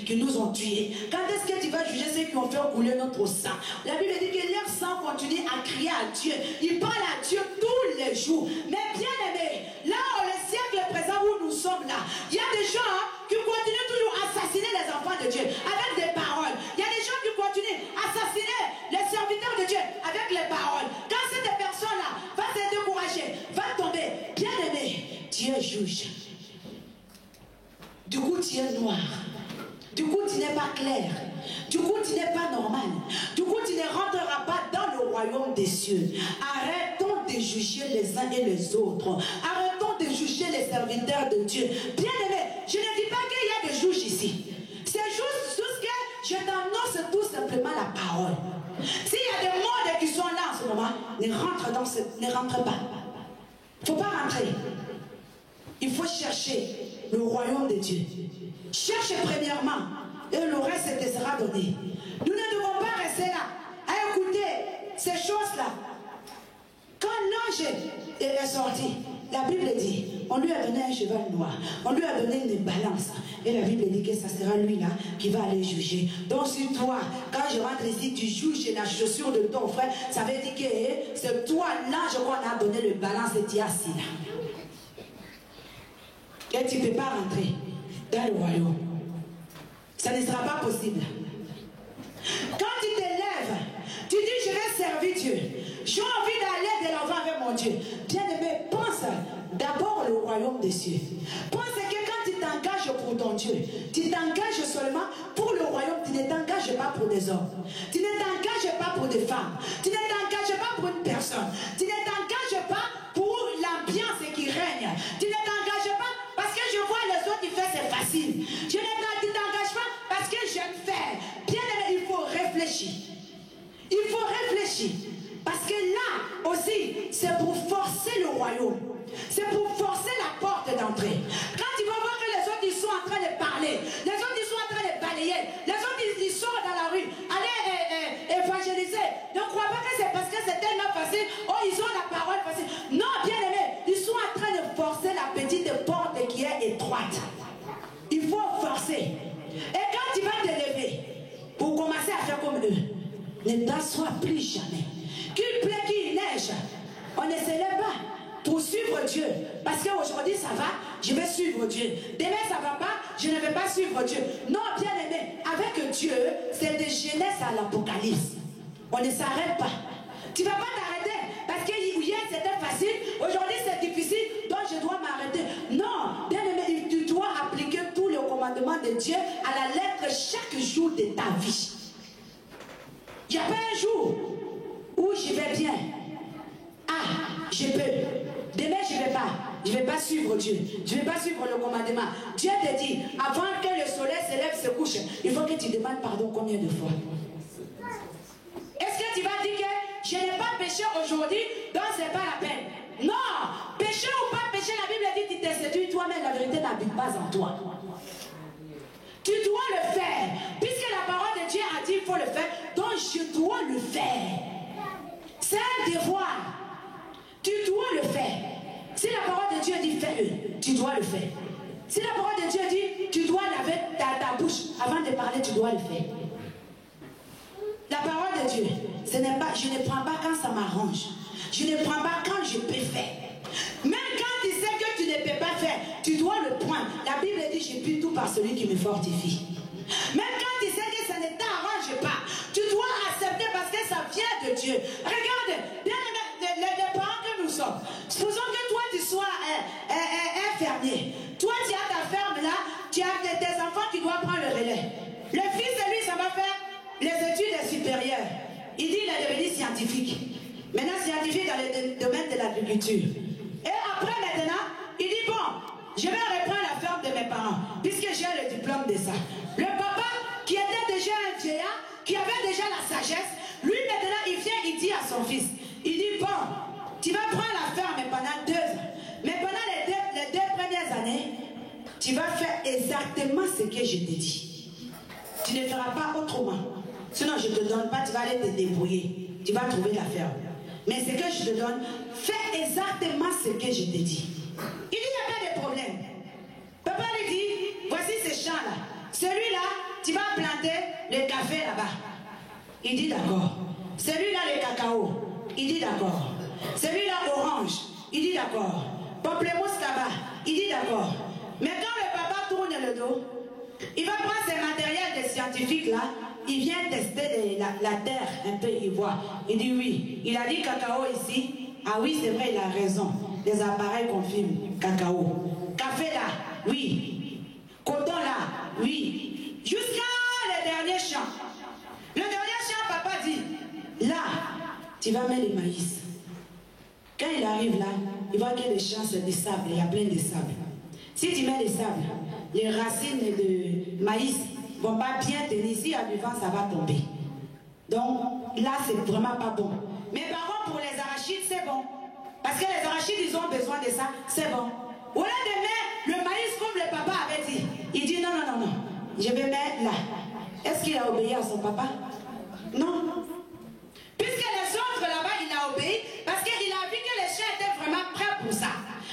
qui nous ont tués? Quand est-ce que tu vas juger ceux qui ont fait couler notre sang? La Bible dit que leur sang continue à crier à Dieu. Ils parlent à Dieu tous les jours. Mais bien aimé, là au siècle présent où nous sommes là, il y a des gens qui continuent toujours à assassiner les enfants de Dieu avec des paroles. Il y a des gens qui continuent à assassiner les serviteurs de Dieu avec les paroles. Quand cette personne-là va se décourager, va tomber, bien aimé, Dieu juge. Du coup, tu es noir. Du coup, tu n'es pas clair. Du coup, tu n'es pas normal. Du coup, tu ne rentreras pas dans le royaume des cieux. Arrêtons de juger les uns et les autres. Arrêtons de juger les serviteurs de Dieu. Bien aimé, je ne dis pas qu'il y a des juges ici. C'est juste que je t'annonce tout simplement la parole. S'il y a des mondes qui sont là en ce moment, ne rentre pas. Il ne faut pas rentrer. Il faut chercher le royaume de Dieu. Cherche premièrement et le reste te sera donné. Nous ne devons pas rester là à écouter ces choses-là. Quand l'ange est sorti, la Bible dit, on lui a donné un cheval noir, on lui a donné une balance. Et la Bible dit que ça sera lui-là qui va aller juger. Donc si toi, quand je rentre ici, tu juges la chaussure de ton frère, ça veut dire que c'est toi l'ange qu'on a donné le balance et tu es assis là. Et tu ne peux pas rentrer dans le royaume. Ça ne sera pas possible. Quand tu te lèves, tu dis je vais servir Dieu. J'ai envie d'aller de l'avant avec mon Dieu. Bien aimé, pense d'abord au royaume des cieux. Pense que quand tu t'engages pour ton Dieu, tu t'engages seulement pour le royaume. Tu ne t'engages pas pour des hommes. Tu ne t'engages pas pour des femmes. Tu ne t'engages pas pour une personne. Tu ne t'engages pas pour l'ambiance qui règne. Tu ne t'engages pas parce que je vois les autres qui font, c'est facile. Tu ne t'engages pas parce que j'aime faire. Bien aimé, il faut réfléchir. Il faut réfléchir. Parce que là aussi, c'est pour forcer le royaume. C'est pour forcer la porte d'entrée. Quand tu vas voir que les autres ils sont en train de parler, les autres ils sont en train de balayer, les autres ils sortent dans la rue, allez évangéliser. Ne crois pas que c'est parce que c'est tellement facile, oh ils ont la parole facile. Non, bien aimé, ils sont en train de forcer la petite porte qui est étroite. Il faut forcer. Et quand tu vas te lever, pour commencer à faire comme eux, ne t'assois plus jamais. Qu'il plaît, qu'il neige, on ne se lève pas pour suivre Dieu. Parce qu'aujourd'hui ça va, je vais suivre Dieu. Demain ça va pas, je ne vais pas suivre Dieu. Non, bien aimé, avec Dieu, c'est de Genèse à l'Apocalypse. On ne s'arrête pas. Tu ne vas pas t'arrêter parce que hier c'était facile, aujourd'hui c'est difficile, donc je dois m'arrêter. Non, bien aimé, tu dois appliquer tous les commandements de Dieu à la lettre chaque jour de ta vie. Il n'y a pas un jour où je vais bien. Ah, je peux. Demain, je ne vais pas suivre Dieu. Je ne vais pas suivre le commandement. Dieu te dit, avant que le soleil se lève, se couche, il faut que tu demandes pardon combien de fois? Est-ce que tu vas dire que je n'ai pas péché aujourd'hui, donc ce n'est pas la peine? Non, péché ou pas péché, la Bible dit tu t'es séduit toi-même, la vérité n'habite pas en toi. Tu dois le faire. Puisque la parole de Dieu a dit il faut le faire, donc je dois le faire. C'est un devoir. Tu dois le faire. Si la parole de Dieu dit fais-le, tu dois le faire. Si la parole de Dieu dit tu dois laver ta bouche avant de parler, tu dois le faire. La parole de Dieu, ce n'est pas, je ne prends pas quand ça m'arrange. Je ne prends pas quand je peux faire. Même quand tu sais que tu ne peux pas faire, tu dois le prendre. La Bible dit, je puis tout par celui qui me fortifie. Même quand tu sais que ça ne t'arrange pas, tu dois accepter parce que ça vient de Dieu. Regarde, bien les parents que nous sommes. Supposons que toi tu sois un fermier. Toi tu as ta ferme là, tu as tes enfants qui doivent prendre le relais. Le fils de lui, ça va faire les études supérieures. Il dit il est devenu scientifique. Maintenant scientifique dans le domaine de l'agriculture. Et après maintenant, il dit bon, je vais reprendre la ferme de mes parents, puisque j'ai le diplôme de ça. Le papa, qui était déjà un vieillard, qui avait déjà la sagesse, lui maintenant il vient, il dit à son fils, il dit bon, tu vas prendre la ferme pendant 2 ans, mais pendant les 2 premières années, tu vas faire exactement ce que je te dis. Tu ne feras pas autrement. Sinon je ne te donne pas, tu vas aller te débrouiller. Tu vas trouver la ferme. Mais ce que je te donne, fais exactement ce que je te dis. Il dit, il n'y a pas de problème. Papa lui dit, voici ces champs-là. Celui-là, tu vas planter le café là-bas. Il dit d'accord. Celui-là, le cacao. Il dit d'accord. Celui-là, orange. Il dit d'accord. Pamplemousse là-bas. Il dit d'accord. Mais quand le papa tourne le dos, il va prendre ses matériels de scientifiques là. Il vient tester la terre un peu, il voit. Il dit oui. Il a dit cacao ici. Ah oui, c'est vrai, il a raison. Les appareils confirment cacao. Café là, oui. Coton là, oui. Jusqu'à le dernier champ. Le dernier champ, papa dit, là, tu vas mettre le maïs. Quand il arrive là, il voit que les champs c'est du sable, il y a plein de sable. Si tu mets le sable, les racines de maïs ne vont pas bien tenir. S'il y a du vent, ça va tomber. Donc là, c'est vraiment pas bon. Mais par contre, pour les arachides, c'est bon. Parce que les arachides, ils ont besoin de ça, c'est bon. Au lieu de mettre le maïs comme le papa avait dit, il dit non, non, non, non, je vais mettre là. Est-ce qu'il a obéi à son papa? Non. Puisque les autres là-bas, il a obéi, parce qu'il a vu que les chiens étaient vraiment prêts pour ça.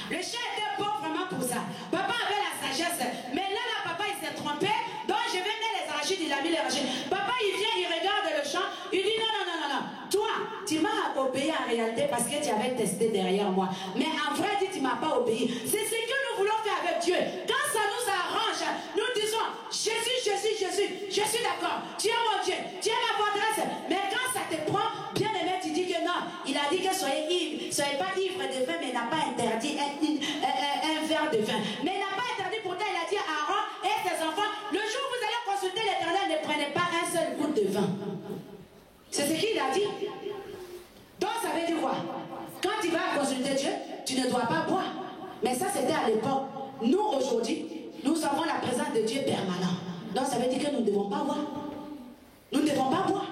Les chiens étaient bons vraiment pour ça. Papa avait la sagesse. Mais là, papa, il s'est trompé. Donc, je vais mettre les arachides, il a mis les arachides. Papa, il vient, il regarde le champ. Il dit non, non, non, non, non. Toi, tu m'as obéi en réalité parce que tu avais testé derrière moi. Mais en vrai, tu ne m'as pas obéi. C'est ce que nous voulons faire avec Dieu. Quand ça nous arrange, nous disons Jésus, Jésus, Jésus, je suis d'accord. Tu es mon Dieu, tu es ma forteresse. Mais quand ça te prend, bien aimé, tu dis que non. Il a dit que soyez pas ivre de vin, mais il n'a pas interdit un verre de vin. Mais il n'a pas interdit, pourtant il a dit à Aaron et ses enfants, le jour où vous allez consulter l'Éternel, ne prenez pas un seul goutte de vin. C'est ce qu'il a dit. Donc ça veut dire quoi? Quand tu vas consulter Dieu, tu ne dois pas boire. Mais ça c'était à l'époque. Nous aujourd'hui, nous avons la présence de Dieu permanent. Donc ça veut dire que nous ne devons pas boire. Nous ne devons pas boire.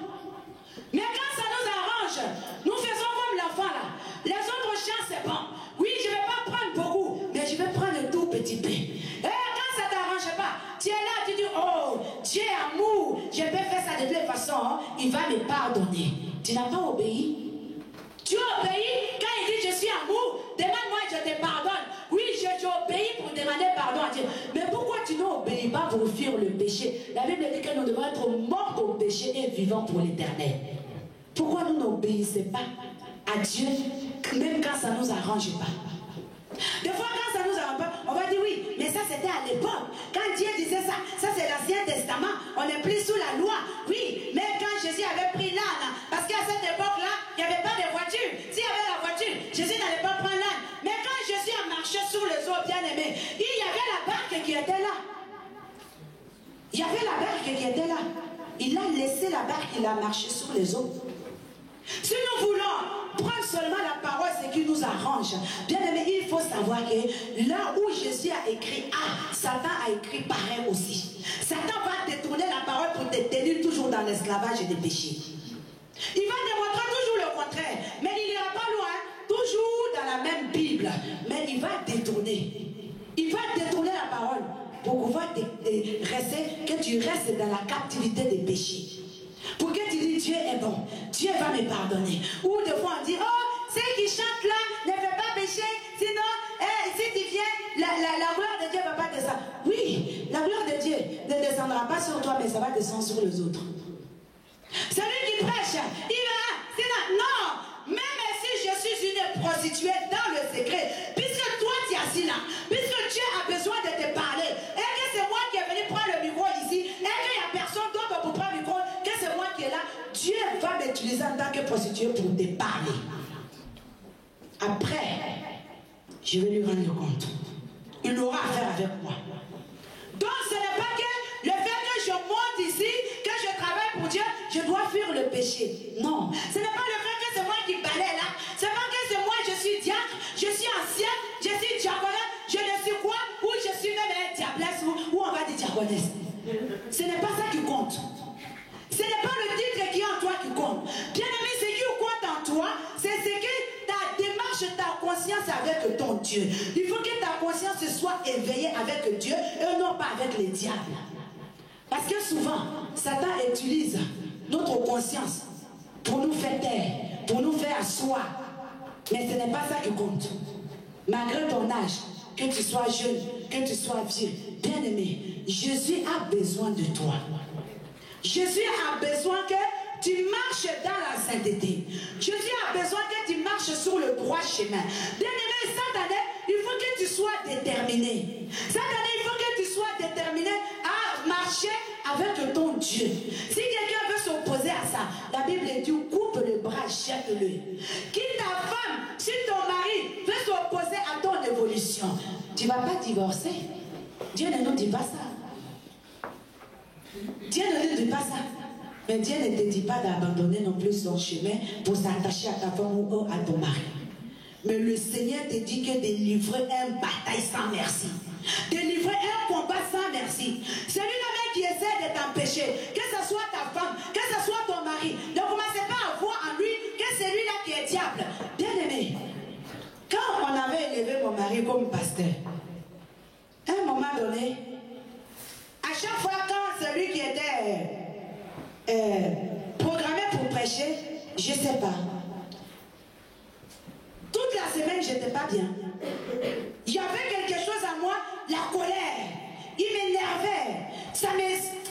Mais quand ça nous arrange, nous faisons comme l'enfant là. Les autres chiens c'est bon. Oui, je ne vais pas prendre beaucoup, mais je vais prendre un tout petit peu. Et quand ça ne t'arrange pas, tu es là, tu dis, oh, Dieu est amour, je peux faire ça de toute façon, hein, il va me pardonner. Tu n'as pas obéi. Tu obéis quand il dit je suis amour, demande-moi et je te pardonne. Oui, j'ai obéi pour demander pardon à Dieu. Mais pourquoi tu n'obéis pas pour fuir le péché? La Bible dit que nous devons être morts au péché et vivants pour l'éternel. Pourquoi nous n'obéissons pas à Dieu, même quand ça ne nous arrange pas? Des fois, quand ça nous arrange pas, on va dire oui, mais ça c'était à l'époque. Quand Dieu disait ça, ça c'est l'Ancien Testament, on est plus sous la loi. Oui, mais quand Jésus avait pris l'âne, parce qu'à cette époque-là, il n'y avait pas de voiture. S'il y avait la voiture, Jésus n'allait pas prendre l'âne. Mais quand Jésus a marché sur les eaux, bien aimé, il y avait la barque qui était là. Il y avait la barque qui était là. Il a laissé la barque, il a marché sur les eaux. Si nous voulons prendre seulement la parole, ce qui nous arrange, bien aimé, il faut savoir que là où Jésus a écrit A, Satan a écrit pareil aussi. Satan va détourner la parole pour te tenir toujours dans l'esclavage et des péchés. Il va démontrer toujours le contraire, mais il n'ira pas loin, toujours dans la même Bible, mais il va détourner. Il va détourner la parole pour pouvoir que tu restes dans la captivité des péchés. Pour que tu dis Dieu est bon, Dieu va me pardonner. Ou des fois on dit, oh, ceux qui chantent là ne font pas pécher, sinon, si tu viens, la gloire de Dieu ne va pas descendre. Oui, la gloire de Dieu ne descendra pas sur toi, mais ça va descendre sur les autres. Celui qui prêche, il va, c'est là. Non, même si je suis une prostituée dans le secret, puisque toi tu es assis là, puisque Dieu a besoin de te parler, et que c'est moi qui est venu prendre le micro ici, et qu'il n'y a personne d'autre pour prendre le micro, que c'est moi qui est là, Dieu va m'utiliser en tant que prostituée pour te parler. Après, je vais lui rendre compte. Il aura affaire avec moi. Donc ce n'est pas que le fait que je monte ici, que je travaille pour Dieu, je dois fuir le péché. Non. Ce n'est pas le fait que c'est moi qui balaie là. Ce n'est pas que c'est moi, je suis diacre, je suis ancienne, je suis diaconesse, je ne suis quoi, ou je suis même un diablesse, ou on va dire diaconesse. Ce n'est pas ça qui compte. Ce n'est pas le titre qui est en toi qui compte. Bien aimé, ce qui compte en toi, c'est ce que ta démarche, ta conscience avec ton Dieu. Il faut que ta conscience soit éveillée avec Dieu et non pas avec les diables. Parce que souvent, Satan utilise notre conscience pour nous faire taire, pour nous faire asseoir. Mais ce n'est pas ça qui compte. Malgré ton âge, que tu sois jeune, que tu sois vieux, bien aimé, Jésus a besoin de toi. Jésus a besoin que tu marches dans la sainteté. Jésus a besoin que tu marches sur le droit chemin. Bien aimé, cette année, il faut que tu sois déterminé. Cette année, il faut que tu sois déterminé à marcher avec ton Dieu. Si quelqu'un veut s'opposer à ça, la Bible dit coupe le bras, jette-le. Qui ta femme, si ton mari veut s'opposer à ton évolution, tu ne vas pas divorcer. Dieu ne nous dit pas ça. Dieu ne te dit pas ça. Mais Dieu ne te dit pas d'abandonner non plus son chemin pour s'attacher à ta femme ou à ton mari. Mais le Seigneur te dit que de livrer une bataille sans merci. De livrer un combat sans merci. Celui-là même qui essaie de t'empêcher, que ce soit ta femme, que ce soit ton mari, ne commencez pas à voir en lui que c'est lui-là qui est diable. Bien aimé, quand on avait élevé mon mari comme pasteur, à un moment donné, à chaque fois quand celui qui était programmé pour prêcher, je ne sais pas. Toute la semaine, je n'étais pas bien. Il y avait quelque chose à moi, la colère. Il m'énervait. Ça me...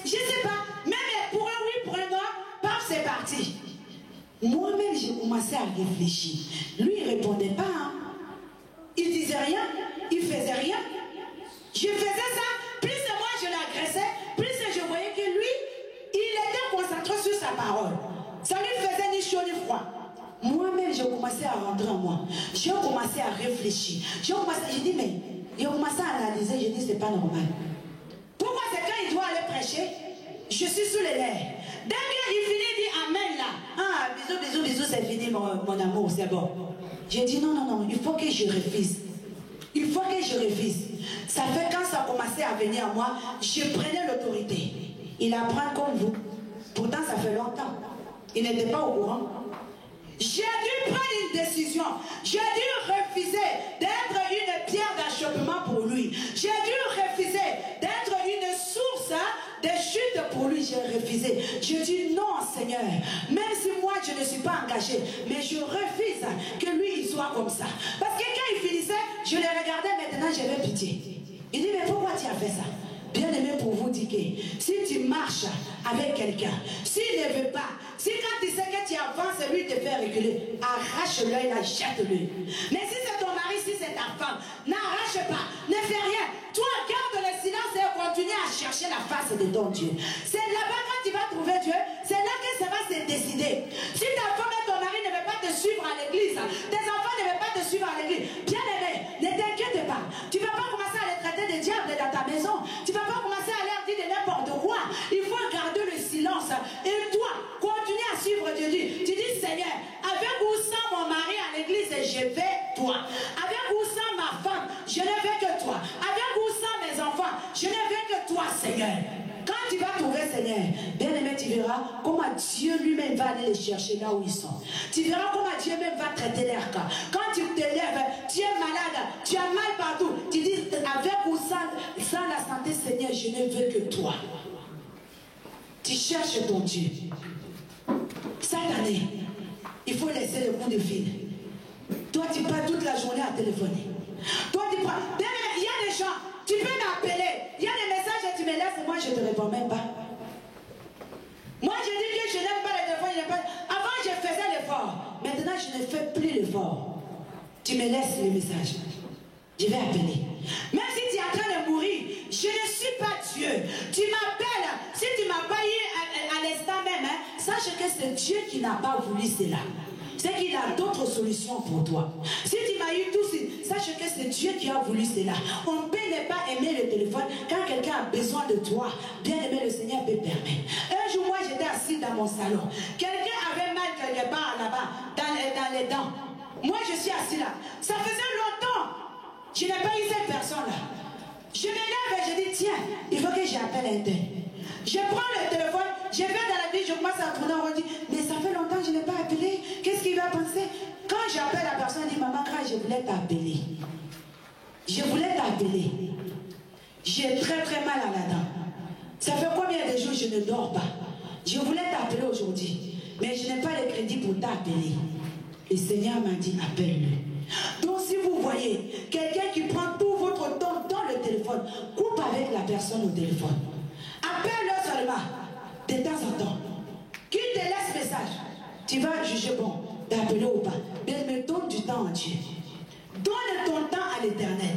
Je ne sais pas. Même pour un oui, pour un non, paf, c'est parti. Moi-même, j'ai commencé à réfléchir. Lui, il ne répondait pas. Hein. Il disait rien. Il faisait rien. Je faisais ça. Plus moi, je l'agressais, plus je voyais que lui, il était concentré sur sa parole. Ça lui faisait ni chaud ni froid. Moi-même, j'ai commencé à rentrer en moi. J'ai commencé à réfléchir. J'ai commencé à analyser. J'ai dit, c'est pas normal. Pourquoi c'est quand il doit aller prêcher, je suis sous les lèvres. Dès qu'il finit, il dit amen là. Ah, bisous, bisous, bisous, c'est fini mon amour, c'est bon. J'ai dit, non, il faut que je refuse. Il faut que je refuse. Ça fait quand ça commençait à venir à moi, je prenais l'autorité. Il apprend comme vous. Pourtant, ça fait longtemps. Il n'était pas au courant. J'ai dû prendre une décision. J'ai dû refuser d'être une pierre d'achoppement pour lui. J'ai dû refuser d'être une source de chute pour lui. J'ai refusé. Je dis non, Seigneur. Même si moi, je ne suis pas engagé, mais je refuse que lui, il soit comme ça. Parce que quand il finissait, je le regardais, maintenant, j'avais pitié. Il dit, mais pourquoi tu as fait ça? Bien aimé, pour vous dire que si tu marches avec quelqu'un, s'il ne veut pas, si quand tu sais que tu avances, lui te fait reculer, arrache-le et la jette-le. Mais si c'est ton mari, si c'est ta femme, n'arrache pas, ne fais rien. Toi, garde le silence et continue à chercher la face de ton Dieu. C'est là-bas quand tu vas trouver Dieu, c'est là que ça va se décider. Si ta femme et ton mari ne veulent pas te suivre à l'église, tes enfants ne veulent pas te suivre à l'église, bien aimé, ne t'inquiète pas. Tu ne vas pas commencer à les traiter de diable dans ta maison. Tu ne vas pas commencer à leur dire de n'importe quoi. Il faut garder le silence. Et toi, continue à suivre Dieu. Tu dis, Seigneur, avec ou sans mon mari à l'église, je vais toi. Avec ou sans ma femme, je ne veux que toi. Avec ou sans mes enfants, je ne veux que toi, Seigneur. Quand tu vas trouver Seigneur, bien aimé, tu verras comment Dieu lui-même va aller les chercher là où ils sont. Tu verras comment Dieu même va traiter leur cas. Quand tu te lèves, tu es malade, tu as mal partout. Tu dis, avec ou sans la santé, Seigneur, je ne veux que toi. Tu cherches ton Dieu. Cette année, il faut laisser le coup de fil. Toi, tu passes toute la journée à téléphoner. Toi, tu prends. Bien aimé, il y a des gens, tu peux m'appeler. Il y a des messages et tu me laisses et moi, je ne te réponds même pas. Moi, je dis que je n'aime pas les je ne fais plus l'effort. Tu me laisses le message. Je vais appeler. Même si tu es en train de mourir, je ne suis pas Dieu. Tu m'appelles. Si tu m'as pas eu à l'instant même, hein, sache que c'est Dieu qui n'a pas voulu cela. C'est qu'il a d'autres solutions pour toi. Si tu m'as eu tout, sache que c'est Dieu qui a voulu cela. On peut ne pas aimer le téléphone quand quelqu'un a besoin de toi. Bien aimé, le Seigneur peut permettre. Un jour, moi, j'étais assis dans mon salon. Quelqu'un avait mal quelque part là-bas, dans les dents. Moi, je suis assis là. Ça faisait longtemps. Je n'ai pas eu cette personne-là. Je me lève et je dis, tiens, il faut que j'appelle un tel. Je prends le téléphone, je vais dans la ville, je commence à tourner en rond, mais ça fait longtemps que je n'ai pas appelé. Qu'est-ce qu'il va penser? Quand j'appelle la personne, elle dit, maman, quand je voulais t'appeler. Je voulais t'appeler. J'ai très très mal à la dent. Ça fait combien de jours que je ne dors pas? Je voulais t'appeler aujourd'hui, mais je n'ai pas le crédit pour t'appeler. Le Seigneur m'a dit, appelle-le. Donc si vous voyez quelqu'un qui prend tout votre temps dans le téléphone, coupe avec la personne au téléphone. Appelle-le seulement, de temps en temps. Qu'il te laisse message. Tu vas juger bon, d'appeler ou pas. Mais donne du temps à Dieu. Donne ton temps à l'Éternel.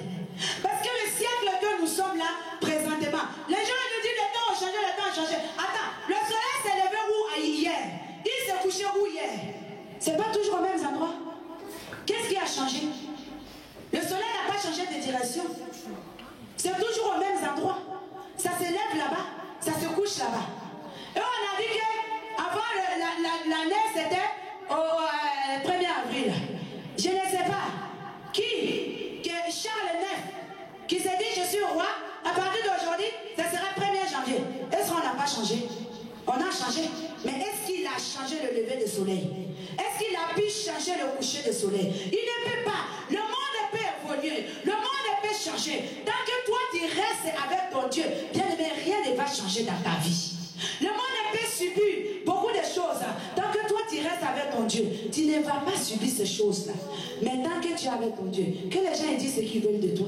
Parce que le siècle que nous sommes là, présentement, les gens nous disent le temps a changé, le temps a changé. Attends, le soleil s'est levé où hier? Il s'est couché où hier? C'est pas toujours au même endroit. Qu'est-ce qui a changé? Le soleil n'a pas changé de direction. C'est toujours au même endroit. Ça se lève là-bas, ça se couche là-bas. Et on a dit qu'avant l'année, c'était au 1er avril. Je ne sais pas que Charles IX, qui s'est dit je suis roi, à partir d'aujourd'hui, ça sera 1er janvier. Est-ce qu'on n'a pas changé? On a changé. Mais est-ce qu'il a changé le lever du soleil? Est-ce qu'il a pu changer le coucher du soleil? Il ne peut pas. Le monde peut évoluer. Le monde peut changer. Tant que toi tu restes avec ton Dieu, bien aimé, rien ne va changer dans ta vie. Le monde peut subir beaucoup de choses. Tant que toi tu restes avec ton Dieu, tu ne vas pas subir ces choses-là. Mais tant que tu es avec ton Dieu, que les gens disent ce qu'ils veulent de toi.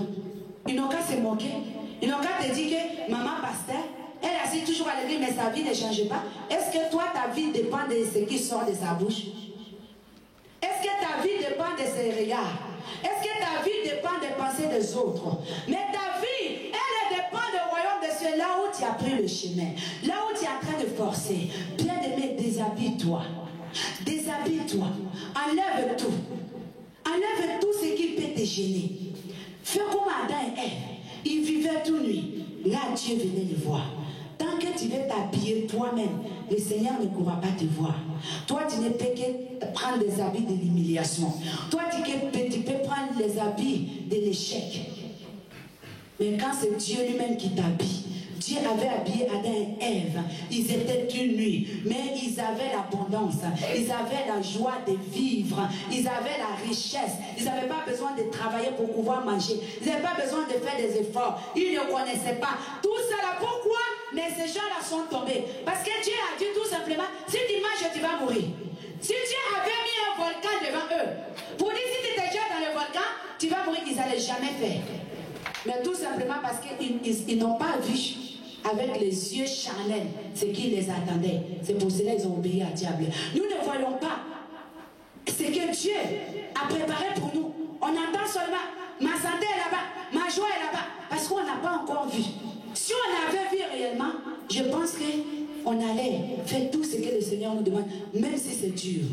Ils n'ont qu'à se moquer. Ils n'ont qu'à te dire que maman pasteur, elle assiste toujours à l'église, mais sa vie ne change pas. Est-ce que toi, ta vie dépend de ce qui sort de sa bouche? Est-ce que ta vie dépend de ses regards? Est-ce que ta vie dépend des pensées des autres? Mais ta vie, elle dépend du royaume de Dieu, là où tu as pris le chemin, là où tu es en train de forcer. Bien aimé, déshabille-toi. Déshabille-toi. Enlève tout. Enlève tout ce qui peut te gêner. Fais comme Adam et Ève. Ils vivaient toute nuit. Là, Dieu venait les voir. Tant que tu veux t'habiller toi-même, le Seigneur ne pourra pas te voir. Toi, tu ne peux que prendre des habits de l'humiliation. Toi, tu peux prendre les habits de l'échec. Mais quand c'est Dieu lui-même qui t'habille, Dieu avait habillé Adam et Ève. Ils étaient une nuit, mais ils avaient l'abondance. Ils avaient la joie de vivre. Ils avaient la richesse. Ils n'avaient pas besoin de travailler pour pouvoir manger. Ils n'avaient pas besoin de faire des efforts. Ils ne connaissaient pas. Tout ça là, pourquoi? Mais ces gens-là sont tombés. Parce que Dieu a dit tout simplement, si tu manges, tu vas mourir. Si Dieu avait mis un volcan devant eux, pour dire si tu te jettes dans le volcan, tu vas mourir, ils n'allaient jamais faire. Mais tout simplement parce qu'ils n'ont pas vu avec les yeux charnels ce qui les attendait. C'est pour cela qu'ils ont obéi à diable. Nous ne voyons pas ce que Dieu a préparé pour nous. On entend seulement ma santé est là-bas, ma joie est là-bas, parce qu'on n'a pas encore vu. Si on avait vu réellement, je pense qu'on allait faire tout ce que le Seigneur nous demande, même si c'est dur.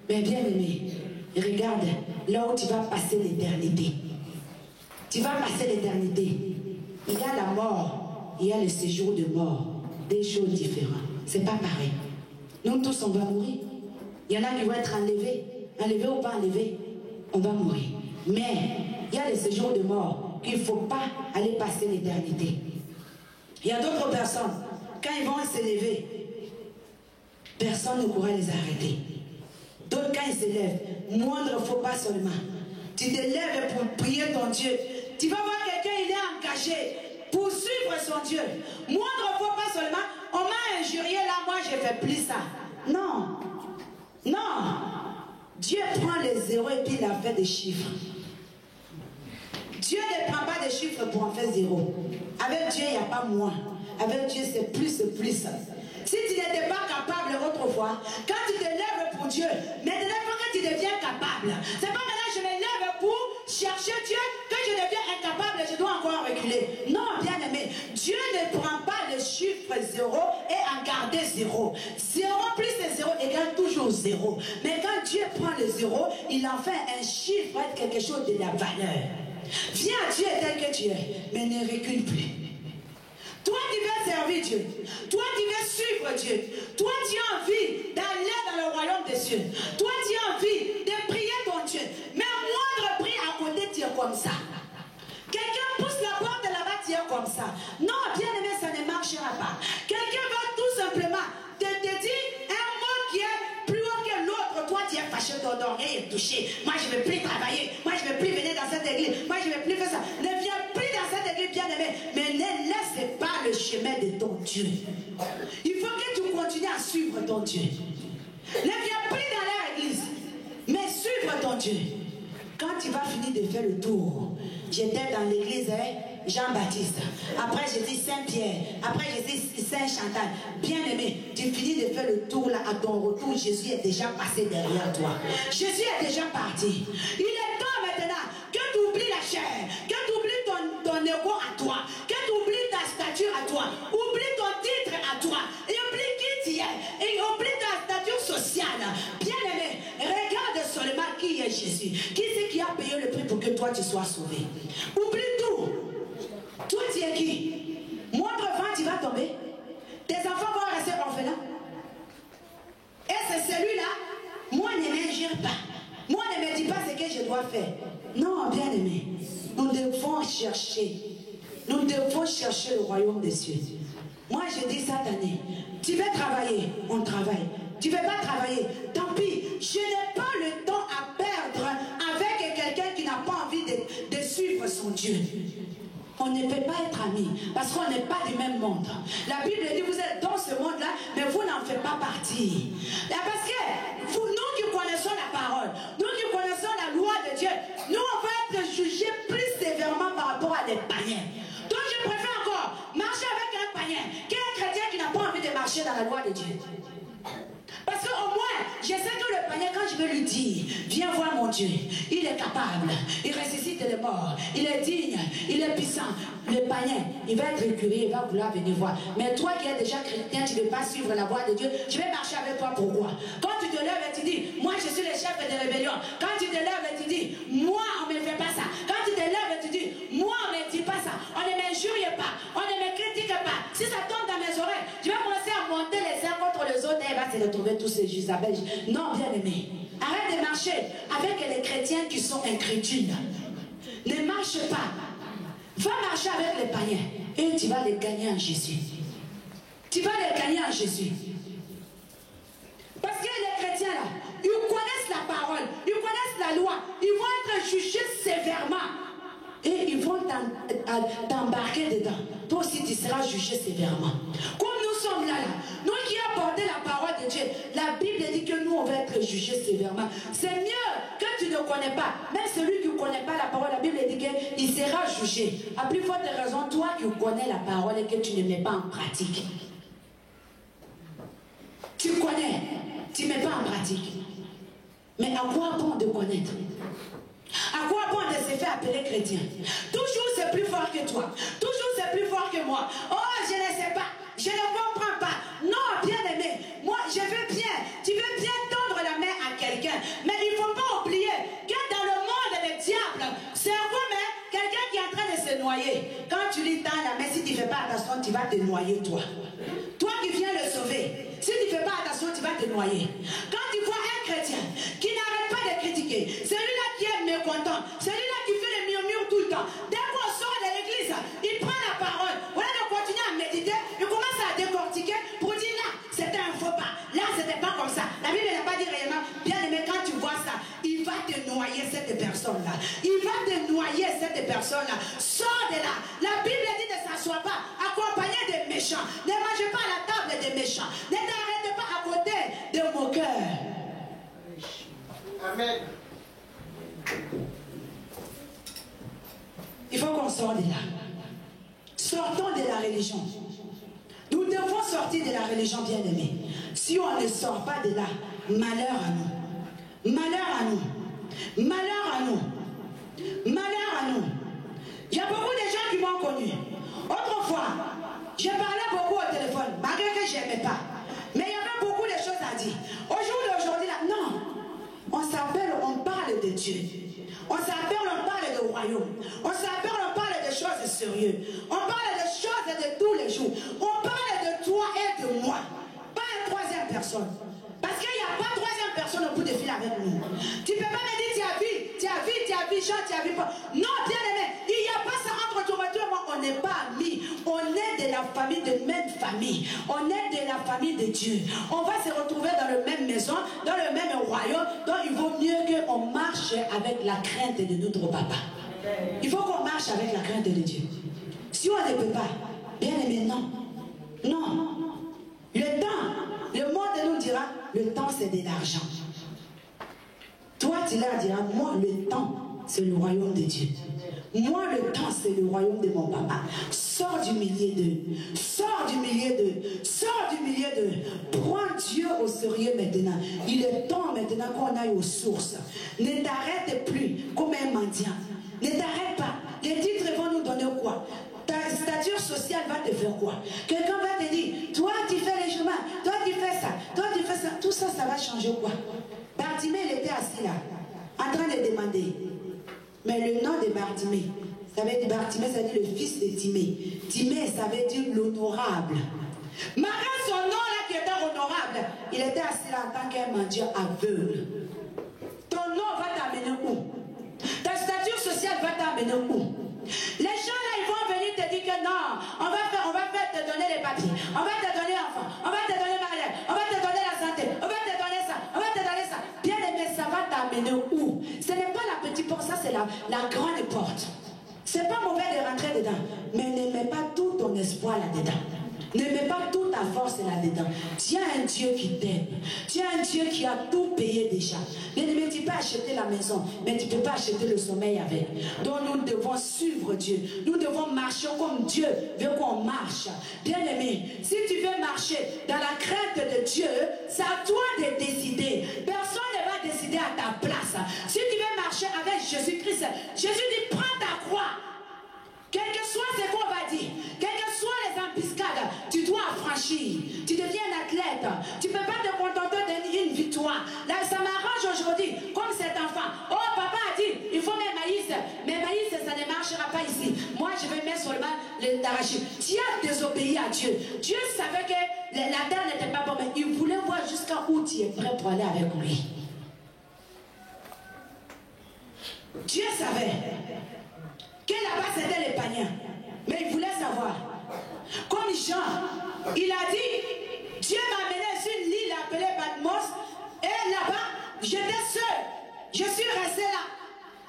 Mais bien aimé, regarde là où tu vas passer l'éternité. Tu vas passer l'éternité. Il y a la mort, il y a le séjour de mort. Des choses différentes. C'est pas pareil. Nous tous, on va mourir. Il y en a qui vont être enlevés. Enlevés ou pas enlevés, on va mourir. Mais il y a le séjour de mort qu'il ne faut pas aller passer l'éternité. Il y a d'autres personnes, quand ils vont s'élever, personne ne pourra les arrêter. D'autres, quand ils s'élèvent, moindre faux pas seulement. Tu te lèves pour prier ton Dieu. Tu vas voir quelqu'un, il est engagé pour suivre son Dieu. Moindre faux pas seulement, on m'a injurié là, moi je ne fais plus ça. Non. Non. Dieu prend les zéros et puis il a fait des chiffres. Dieu ne prend pas des chiffres pour en faire zéro. Avec Dieu, il n'y a pas moins. Avec Dieu, c'est plus, c'est plus. Si tu n'étais pas capable autrefois, quand tu te lèves pour Dieu, maintenant que tu deviens incapable. C'est pas maintenant que je me lève pour chercher Dieu que je deviens incapable et je dois encore reculer. Non, bien aimé, Dieu ne prend pas le chiffre 0 et en garder 0. 0 plus 0 égale toujours 0. Mais quand Dieu prend le 0, il en fait un chiffre, quelque chose de la valeur. Viens à Dieu tel que tu es, mais ne recule plus. Toi qui veux servir Dieu, toi qui veux suivre Dieu, toi qui as envie d'aller dans le royaume des cieux, toi qui as envie de prier ton Dieu, mais moindre prix à côté, tu es comme ça. Quelqu'un pousse la porte là-bas, tu es comme ça. Non, bien aimé, ça ne marchera pas. Quelqu'un va tout simplement te dire un mot qui est plus haut que l'autre. Toi, tu es fâché, ton oreille est touché. Moi, je ne veux plus travailler. Moi, je ne veux plus venir dans cette église. Moi, je ne veux plus faire ça. Ne viens plus dans cette église, bien aimé. Mais ne laisse pas le chemin de ton Dieu. Il faut que tu continues à suivre ton Dieu. Ne viens plus dans leur église, mais suivre ton Dieu. Quand tu vas finir de faire le tour, j'étais dans l'église Jean-Baptiste, après j'ai dit Saint-Pierre, après j'ai dit Saint-Chantal. Bien aimé, tu finis de faire le tour là, à ton retour, Jésus est déjà passé derrière toi. Jésus est déjà parti. Il est temps maintenant que tu oublies la chair, que tu oublies ton ego à toi, que tu oublies ta stature à toi, oublie ton titre à toi, et oublie qui tu es, et oublie ta stature sociale. Bien aimé, regarde seulement qui est Jésus, qui c'est qui a payé le prix pour que toi tu sois sauvé. Oublie tout. Toi tu es qui? Moindre vent tu vas tomber. Tes enfants vont rester orphelins. Et c'est celui-là, moi ne m'injure pas. Moi ne me dis pas ce que je dois faire. Non, bien aimé, nous devons chercher. Nous devons chercher le royaume des cieux. Moi je dis cette année, tu veux travailler, on travaille. Tu ne veux pas travailler, tant pis. Je n'ai pas le temps à perdre avec quelqu'un qui n'a pas envie de suivre son Dieu. On ne peut pas être amis parce qu'on n'est pas du même monde. La Bible dit vous êtes dans ce monde-là, mais vous n'en faites pas partie. Parce que nous qui connaissons la parole, nous qui connaissons la loi de Dieu, nous on va être jugés plus sévèrement par rapport à des païens. Donc je préfère encore marcher avec un païen qu'un chrétien qui n'a pas envie de marcher dans la loi de Dieu. Parce qu'au moins, je sais que le païen, quand je vais lui dire, viens voir mon Dieu, il est capable, il ressuscite les morts, il est digne, il est puissant. Le païen, il va être écurieux, il va vouloir venir voir. Mais toi qui es déjà chrétien, tu ne veux pas suivre la voie de Dieu, je vais marcher avec toi, pourquoi? Quand tu te lèves et tu dis, moi je suis le chef de rébellion. Quand tu te lèves et tu dis, moi on ne me fait pas ça. Quand tu te lèves et tu dis, moi on ne me dit pas ça. On ne m'injurie pas, on ne me critique pas. Si ça tombe dans mes oreilles, je vais commencer à monter les uns contre les autres et il va se retrouver tous ces Isabelle. Non, bien aimé, arrête de marcher avec les chrétiens qui sont incrédules. Ne marche pas. Va marcher avec les païens et tu vas les gagner en Jésus. Tu vas les gagner en Jésus. Parce que les chrétiens là, ils connaissent la parole, ils connaissent la loi, ils vont être jugés sévèrement. Et ils vont t'embarquer dedans. Toi aussi tu seras jugé sévèrement. Comme nous sommes là, nous qui avons porté la parole de Dieu, la Bible dit que nous on va être jugés sévèrement. C'est mieux que tu ne connais pas. Même celui qui ne connaît pas la parole, la Bible dit qu'il sera jugé. À plus forte raison, toi qui connais la parole et que tu ne mets pas en pratique. Tu connais, tu ne mets pas en pratique. Mais à quoi bon de connaître? À quoi bon de se faire appeler chrétien? Toujours c'est plus fort que toi. Toujours c'est plus fort que moi. Oh, je ne sais pas. Je ne comprends pas. Non, bien aimé. Moi, je veux bien. Tu veux bien tendre la main à quelqu'un. Mais il ne faut pas oublier que dans le monde des diables, c'est comme quelqu'un qui est en train de se noyer. Quand tu lui tends la main, si tu ne fais pas attention, tu vas te noyer toi. Toi qui viens le sauver, si tu ne fais pas attention, tu vas te noyer. Quand tu vois un chrétien qui n'arrête pas de critiquer, celui-là qui est mécontent, celui-là qui fait les murmures tout le temps, dès qu'on sort de l'église, il prend la parole. Voilà de continuer à méditer, il commence à décortiquer pour dire là, c'était un faux pas, là, c'était pas comme ça. La Bible n'a pas dit réellement, bien aimé, quand tu vois ça, il va te noyer cette personne-là. Il va te noyer cette personne-là. Sors de là. La Bible dit ne s'assoit pas accompagné des méchants. Ne mangez pas à la table des méchants. Ne t'arrêtez pas à côté de moqueurs. Amen. Il faut qu'on sorte de là. Sortons de la religion. Nous devons sortir de la religion, bien-aimée. Si on ne sort pas de là, malheur à nous. Malheur à nous. Malheur à nous. Malheur à nous. Il y a beaucoup de gens qui m'ont connu. Autrefois, je parlais beaucoup au téléphone, malgré que je n'aimais pas. Mais il y avait beaucoup de choses à dire. Au jour d'aujourd'hui, là, non. On s'appelle, on parle de Dieu. On s'appelle, on parle de royaume. On s'appelle, on parle de choses sérieuses. On parle de choses de tous les jours. On parle de toi et de moi. Pas une troisième personne. Parce qu'il n'y a pas troisième personne au bout de fil avec nous. Tu ne peux pas me dire tu as vu, Jean, tu as vu pas. Non, bien aimé, il n'y a pas ça entre toi et moi. On n'est pas amis. On est de la famille, de même famille. On est de la famille de Dieu. On va se retrouver dans la même maison, dans le même royaume. Donc il vaut mieux qu'on marche avec la crainte de notre papa. Il faut qu'on marche avec la crainte de Dieu. Si on ne peut pas, bien aimé, non. Non. Le temps, le monde nous dira, le temps c'est de l'argent. Toi, tu leur diras, moi, le temps, c'est le royaume de Dieu. Moi, le temps, c'est le royaume de mon papa. Sors du milieu d'eux. Sors du milieu d'eux. Sors du milieu d'eux. Prends Dieu au sérieux maintenant. Il est temps maintenant qu'on aille aux sources. Ne t'arrête plus comme un mendiant. Ne t'arrête pas. Les titres vont nous donner quoi? Ta stature sociale va te faire quoi? Quelqu'un va te dire, toi tu fais les chemins, toi tu fais ça, toi tu fais ça. Tout ça, ça va changer quoi? Bartimée, il était assis là, en train de demander. Mais le nom de Bartimée, ça veut dire Bartimée, ça veut dire le fils de Timée. Timée, ça veut dire l'honorable. Malgré son nom là qui était honorable, il était assis là en tant qu'un mendiant aveugle. Ton nom va t'amener où? Ta stature sociale va t'amener où? Les gens là, ils vont venir te dire que non, on va te donner les papiers, on va te donner enfant, on va te donner mariage, on va te donner la santé, on va te donner ça, on va te donner ça. Bien aimé, ça va t'amener où? Ce n'est pas la petite porte, ça c'est la grande porte. C'est pas mauvais de rentrer dedans, mais ne mets pas tout ton espoir là-dedans. Ne mets pas toute ta force là-dedans. Tu as un Dieu qui t'aime. Tu as un Dieu qui a tout payé déjà. Bien-aimé, tu peux acheter la maison, mais tu ne peux pas acheter le sommeil avec. Donc nous devons suivre Dieu. Nous devons marcher comme Dieu veut qu'on marche. Bien-aimé, si tu veux marcher dans la crainte de Dieu, c'est à toi de décider. Personne ne va décider à ta place. Si tu veux marcher avec Jésus-Christ, Jésus dit, prends ta croix. Quel que soit ce qu'on va dire, quelles que soient les embuscades, tu dois affranchir. Tu deviens un athlète. Tu ne peux pas te contenter d'une victoire. Là, ça m'arrange aujourd'hui, comme cet enfant. Oh, papa a dit, il faut mes maïs. Mes maïs, ça ne marchera pas ici. Moi, je vais mettre seulement l'arachide. Tu as désobéi à Dieu. Dieu savait que la terre n'était pas bonne, mais il voulait voir jusqu'à où tu es prêt pour aller avec lui. Dieu savait que là-bas c'était les païens, mais il voulait savoir. Comme Jean, il a dit, Dieu m'a amené sur une île appelée Patmos, et là-bas, j'étais seul. Je suis resté là,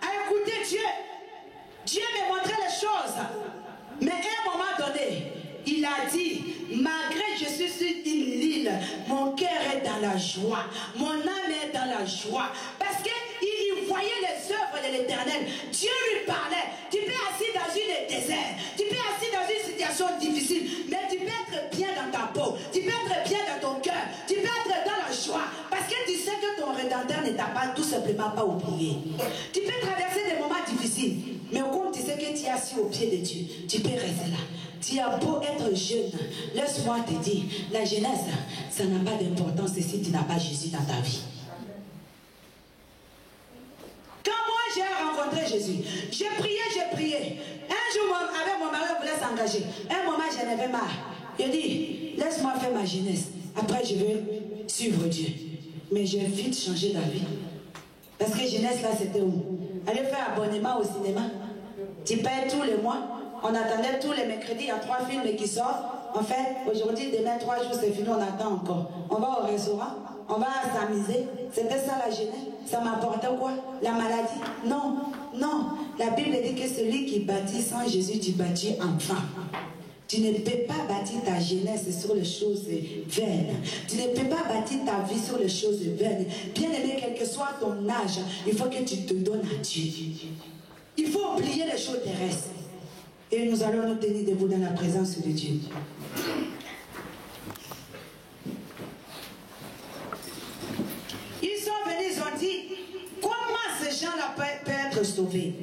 à écouter Dieu. Dieu me montrait les choses. Mais à un moment donné, il a dit, malgré que je suis sur une île, mon cœur est dans la joie, mon âme est dans la joie. Parce qu'il voyait les œuvres de l'Éternel. Dieu lui parlait. Tu peux être assis dans une désert, tu peux être assis dans une situation difficile, mais tu peux être bien dans ta peau, tu peux être bien dans ton cœur, tu peux être dans la joie, parce que tu sais que ton Rédempteur ne t'a pas tout simplement pas oublié. Tu peux traverser des moments difficiles, mais comme tu sais que tu es assis au pied de Dieu, tu peux rester là. Tu as beau être jeune, laisse-moi te dire, la jeunesse, ça n'a pas d'importance si tu n'as pas Jésus dans ta vie. Quand moi j'ai rencontré Jésus, j'ai prié. Un jour, avec mon mari, on voulait s'engager. Un moment, j'en avais marre. Il dit, laisse-moi faire ma jeunesse. Après, je vais suivre Dieu. Mais j'ai vite changé d'avis. Parce que jeunesse, là, c'était où? Aller faire abonnement au cinéma. Tu payes tous les mois. On attendait tous les mercredis, il y a 3 films qui sortent. En fait, aujourd'hui, demain, 3 jours, c'est fini, on attend encore. On va au restaurant, on va s'amuser. C'était ça la jeunesse. Ça m'apportait quoi? La maladie? Non, non. La Bible dit que celui qui bâtit sans Jésus, tu bâtis enfin. Tu ne peux pas bâtir ta jeunesse sur les choses vaines. Tu ne peux pas bâtir ta vie sur les choses vaines. Bien aimé, quel que soit ton âge, il faut que tu te donnes à Dieu. Il faut oublier les choses terrestres. Et nous allons nous tenir debout dans la présence de Dieu. Ils sont venus, ils ont dit, comment ces sauver.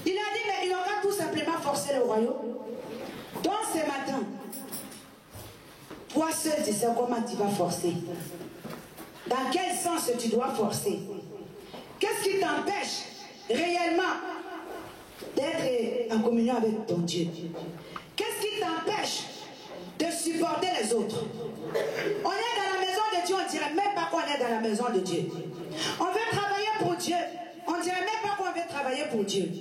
Il a dit, mais il aura tout simplement forcé le royaume. Donc ce matin, toi seul, tu sais comment tu vas forcer. Dans quel sens tu dois forcer? Qu'est-ce qui t'empêche réellement d'être en communion avec ton Dieu? Qu'est-ce qui t'empêche de supporter les autres? On est dans la maison de Dieu, on ne dirait même pas qu'on est dans la maison de Dieu. On veut travailler pour Dieu, on ne dirait même pas qu'on veut travailler pour Dieu.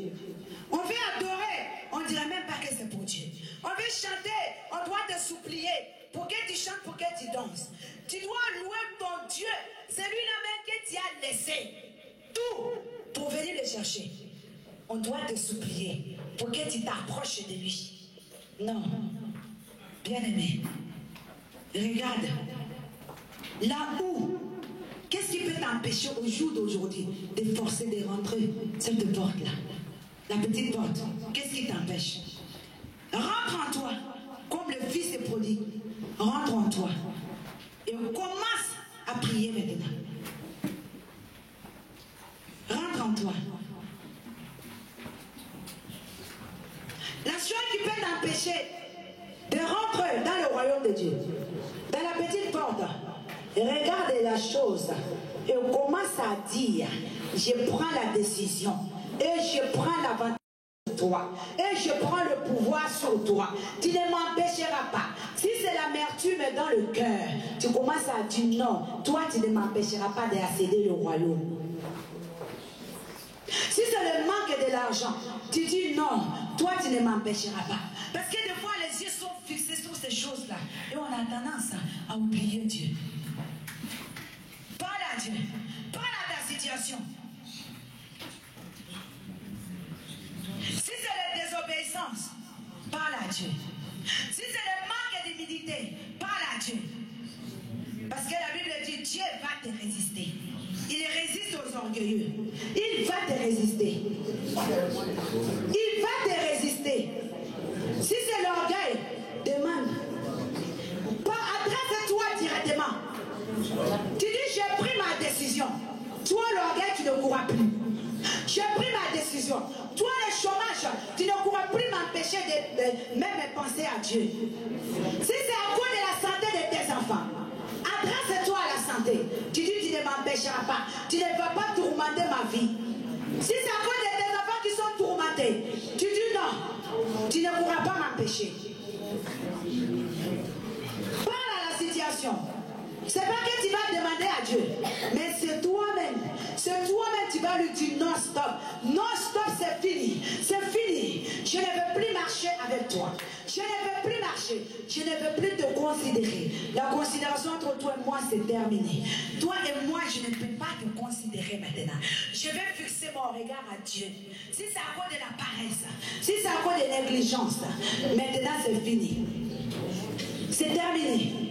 On veut adorer, on ne dirait même pas que c'est pour Dieu. On veut chanter, on doit te supplier pour que tu chantes, pour que tu danses. Tu dois louer ton Dieu, c'est lui-là même que tu as laissé tout pour venir le chercher. On doit te supplier pour que tu t'approches de lui. Non, bien-aimé, regarde, là où, qu'est-ce qui peut t'empêcher au jour d'aujourd'hui de forcer de rentrer cette porte-là? La petite porte, qu'est-ce qui t'empêche? Rentre en toi, comme le fils est prodigue. Rentre en toi. Et on commence à prier maintenant. Rentre en toi. La chose qui peut t'empêcher de rentrer dans le royaume de Dieu, dans la petite porte, regarde la chose et on commence à dire, je prends la décision et je prends l'avantage sur toi et je prends le pouvoir sur toi. Tu ne m'empêcheras pas. Si c'est l'amertume dans le cœur, tu commences à dire non, toi tu ne m'empêcheras pas d'accéder au royaume. Si c'est le manque de l'argent, tu dis non, toi tu ne m'empêcheras pas. Parce que des fois les yeux sont fixés sur ces choses-là et on a tendance à oublier Dieu. Parle à Dieu, parle à ta situation. Si c'est la désobéissance, parle à Dieu. Si c'est le manque d'humilité, parle à Dieu. Parce que la Bible dit Dieu va te résister. Il résiste aux orgueilleux. Il va te résister. Il va te résister. Si c'est l'orgueil, demande. Adresse-toi directement. Tu dis j'ai pris ma décision. Toi l'orgueil, tu ne courras plus. J'ai pris ma décision. Toi le chômage, tu ne pourras plus m'empêcher de même penser à Dieu. Si c'est à cause de la santé de tes enfants, adresse-toi à la santé. Tu dis tu ne m'empêcheras pas. Tu ne vas pas tourmenter ma vie. Si c'est à cause de tes enfants qui sont tourmentés, tu dis non, tu ne pourras pas m'empêcher. Parle à la situation. C'est pas que tu vas demander à Dieu, mais c'est toi-même. C'est toi-même qui vas lui dire non stop. Non stop, c'est fini. C'est fini. Je ne veux plus marcher avec toi. Je ne veux plus marcher. Je ne veux plus te considérer. La considération entre toi et moi, c'est terminé. Toi et moi, je ne peux pas te considérer maintenant. Je vais fixer mon regard à Dieu. Si c'est à cause de la paresse, si c'est à cause de la négligence, maintenant c'est fini. C'est terminé.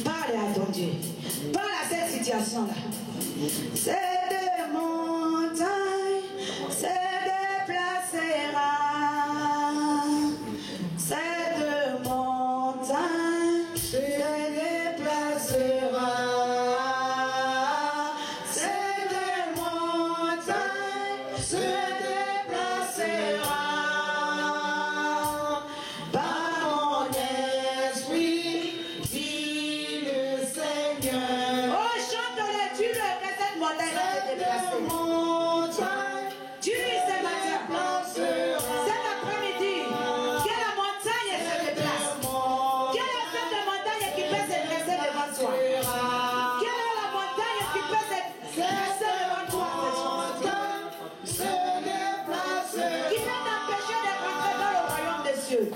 Parle à ton Dieu. Parle à cette situation-là. C'est des montagnes se déplacera. Cette montagne se déplacera. Cette montagne se déplacera. Par mon esprit, dit le Seigneur. Oh, chante-le, tu le que cette montagne va se déplacer. Tu dis ce matin, cet après-midi, que la montagne se déplace. Quelle est cette montagne qui peut se dresser devant toi? Quelle est la montagne qui peut se dresser devant toi? Qui peut t'empêcher de rentrer dans le royaume des cieux?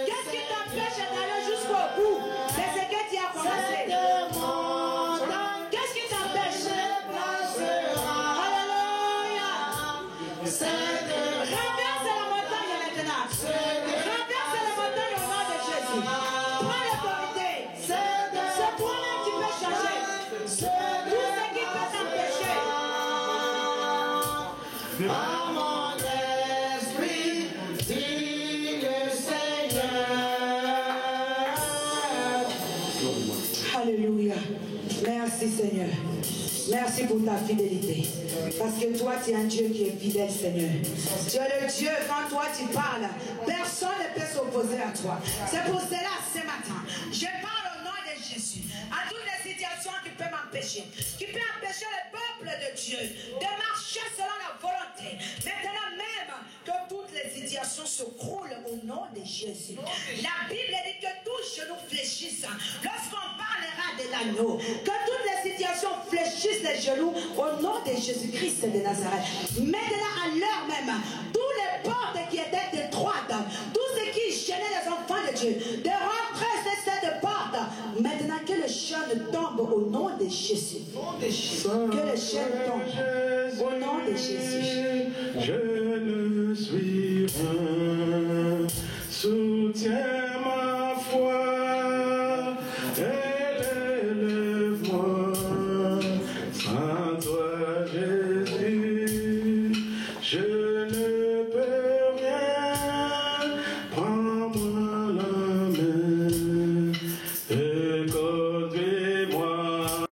Qu'est-ce qui t'empêche d'aller jusqu'au bout de ce que tu as commencé? Qu'est-ce qui t'empêche? Alléluia. Renverse la montagne maintenant. Renverse la montagne au nom de Jésus. Prends l'autorité. C'est toi-même qui peux changer. Tout ce qui peut t'empêcher. Vive le Seigneur. Alléluia. Merci Seigneur. Merci pour ta fidélité. Parce que toi, tu es un Dieu qui est fidèle, Seigneur. Tu es le Dieu, quand toi tu parles, personne ne peut s'opposer à toi. C'est pour cela, ce matin, je parle au nom de Jésus à toutes les situations qui peuvent m'empêcher, qui peuvent empêcher le peuple de Dieu de marcher selon la volonté. Maintenant même que toutes les situations se croulent au nom de Jésus. La Bible dit que tous genoux fléchissent lorsqu'on parlera de l'agneau. Que toutes les situations fléchissent les genoux au nom de Jésus-Christ de Nazareth. Maintenant à l'heure même, toutes les portes qui étaient étroites, tout ce qui gênait les enfants de Dieu, de rentrer sur cette porte, maintenant que le chaîne tombe au nom de Jésus. Que le chaîne tombe au nom de Jésus.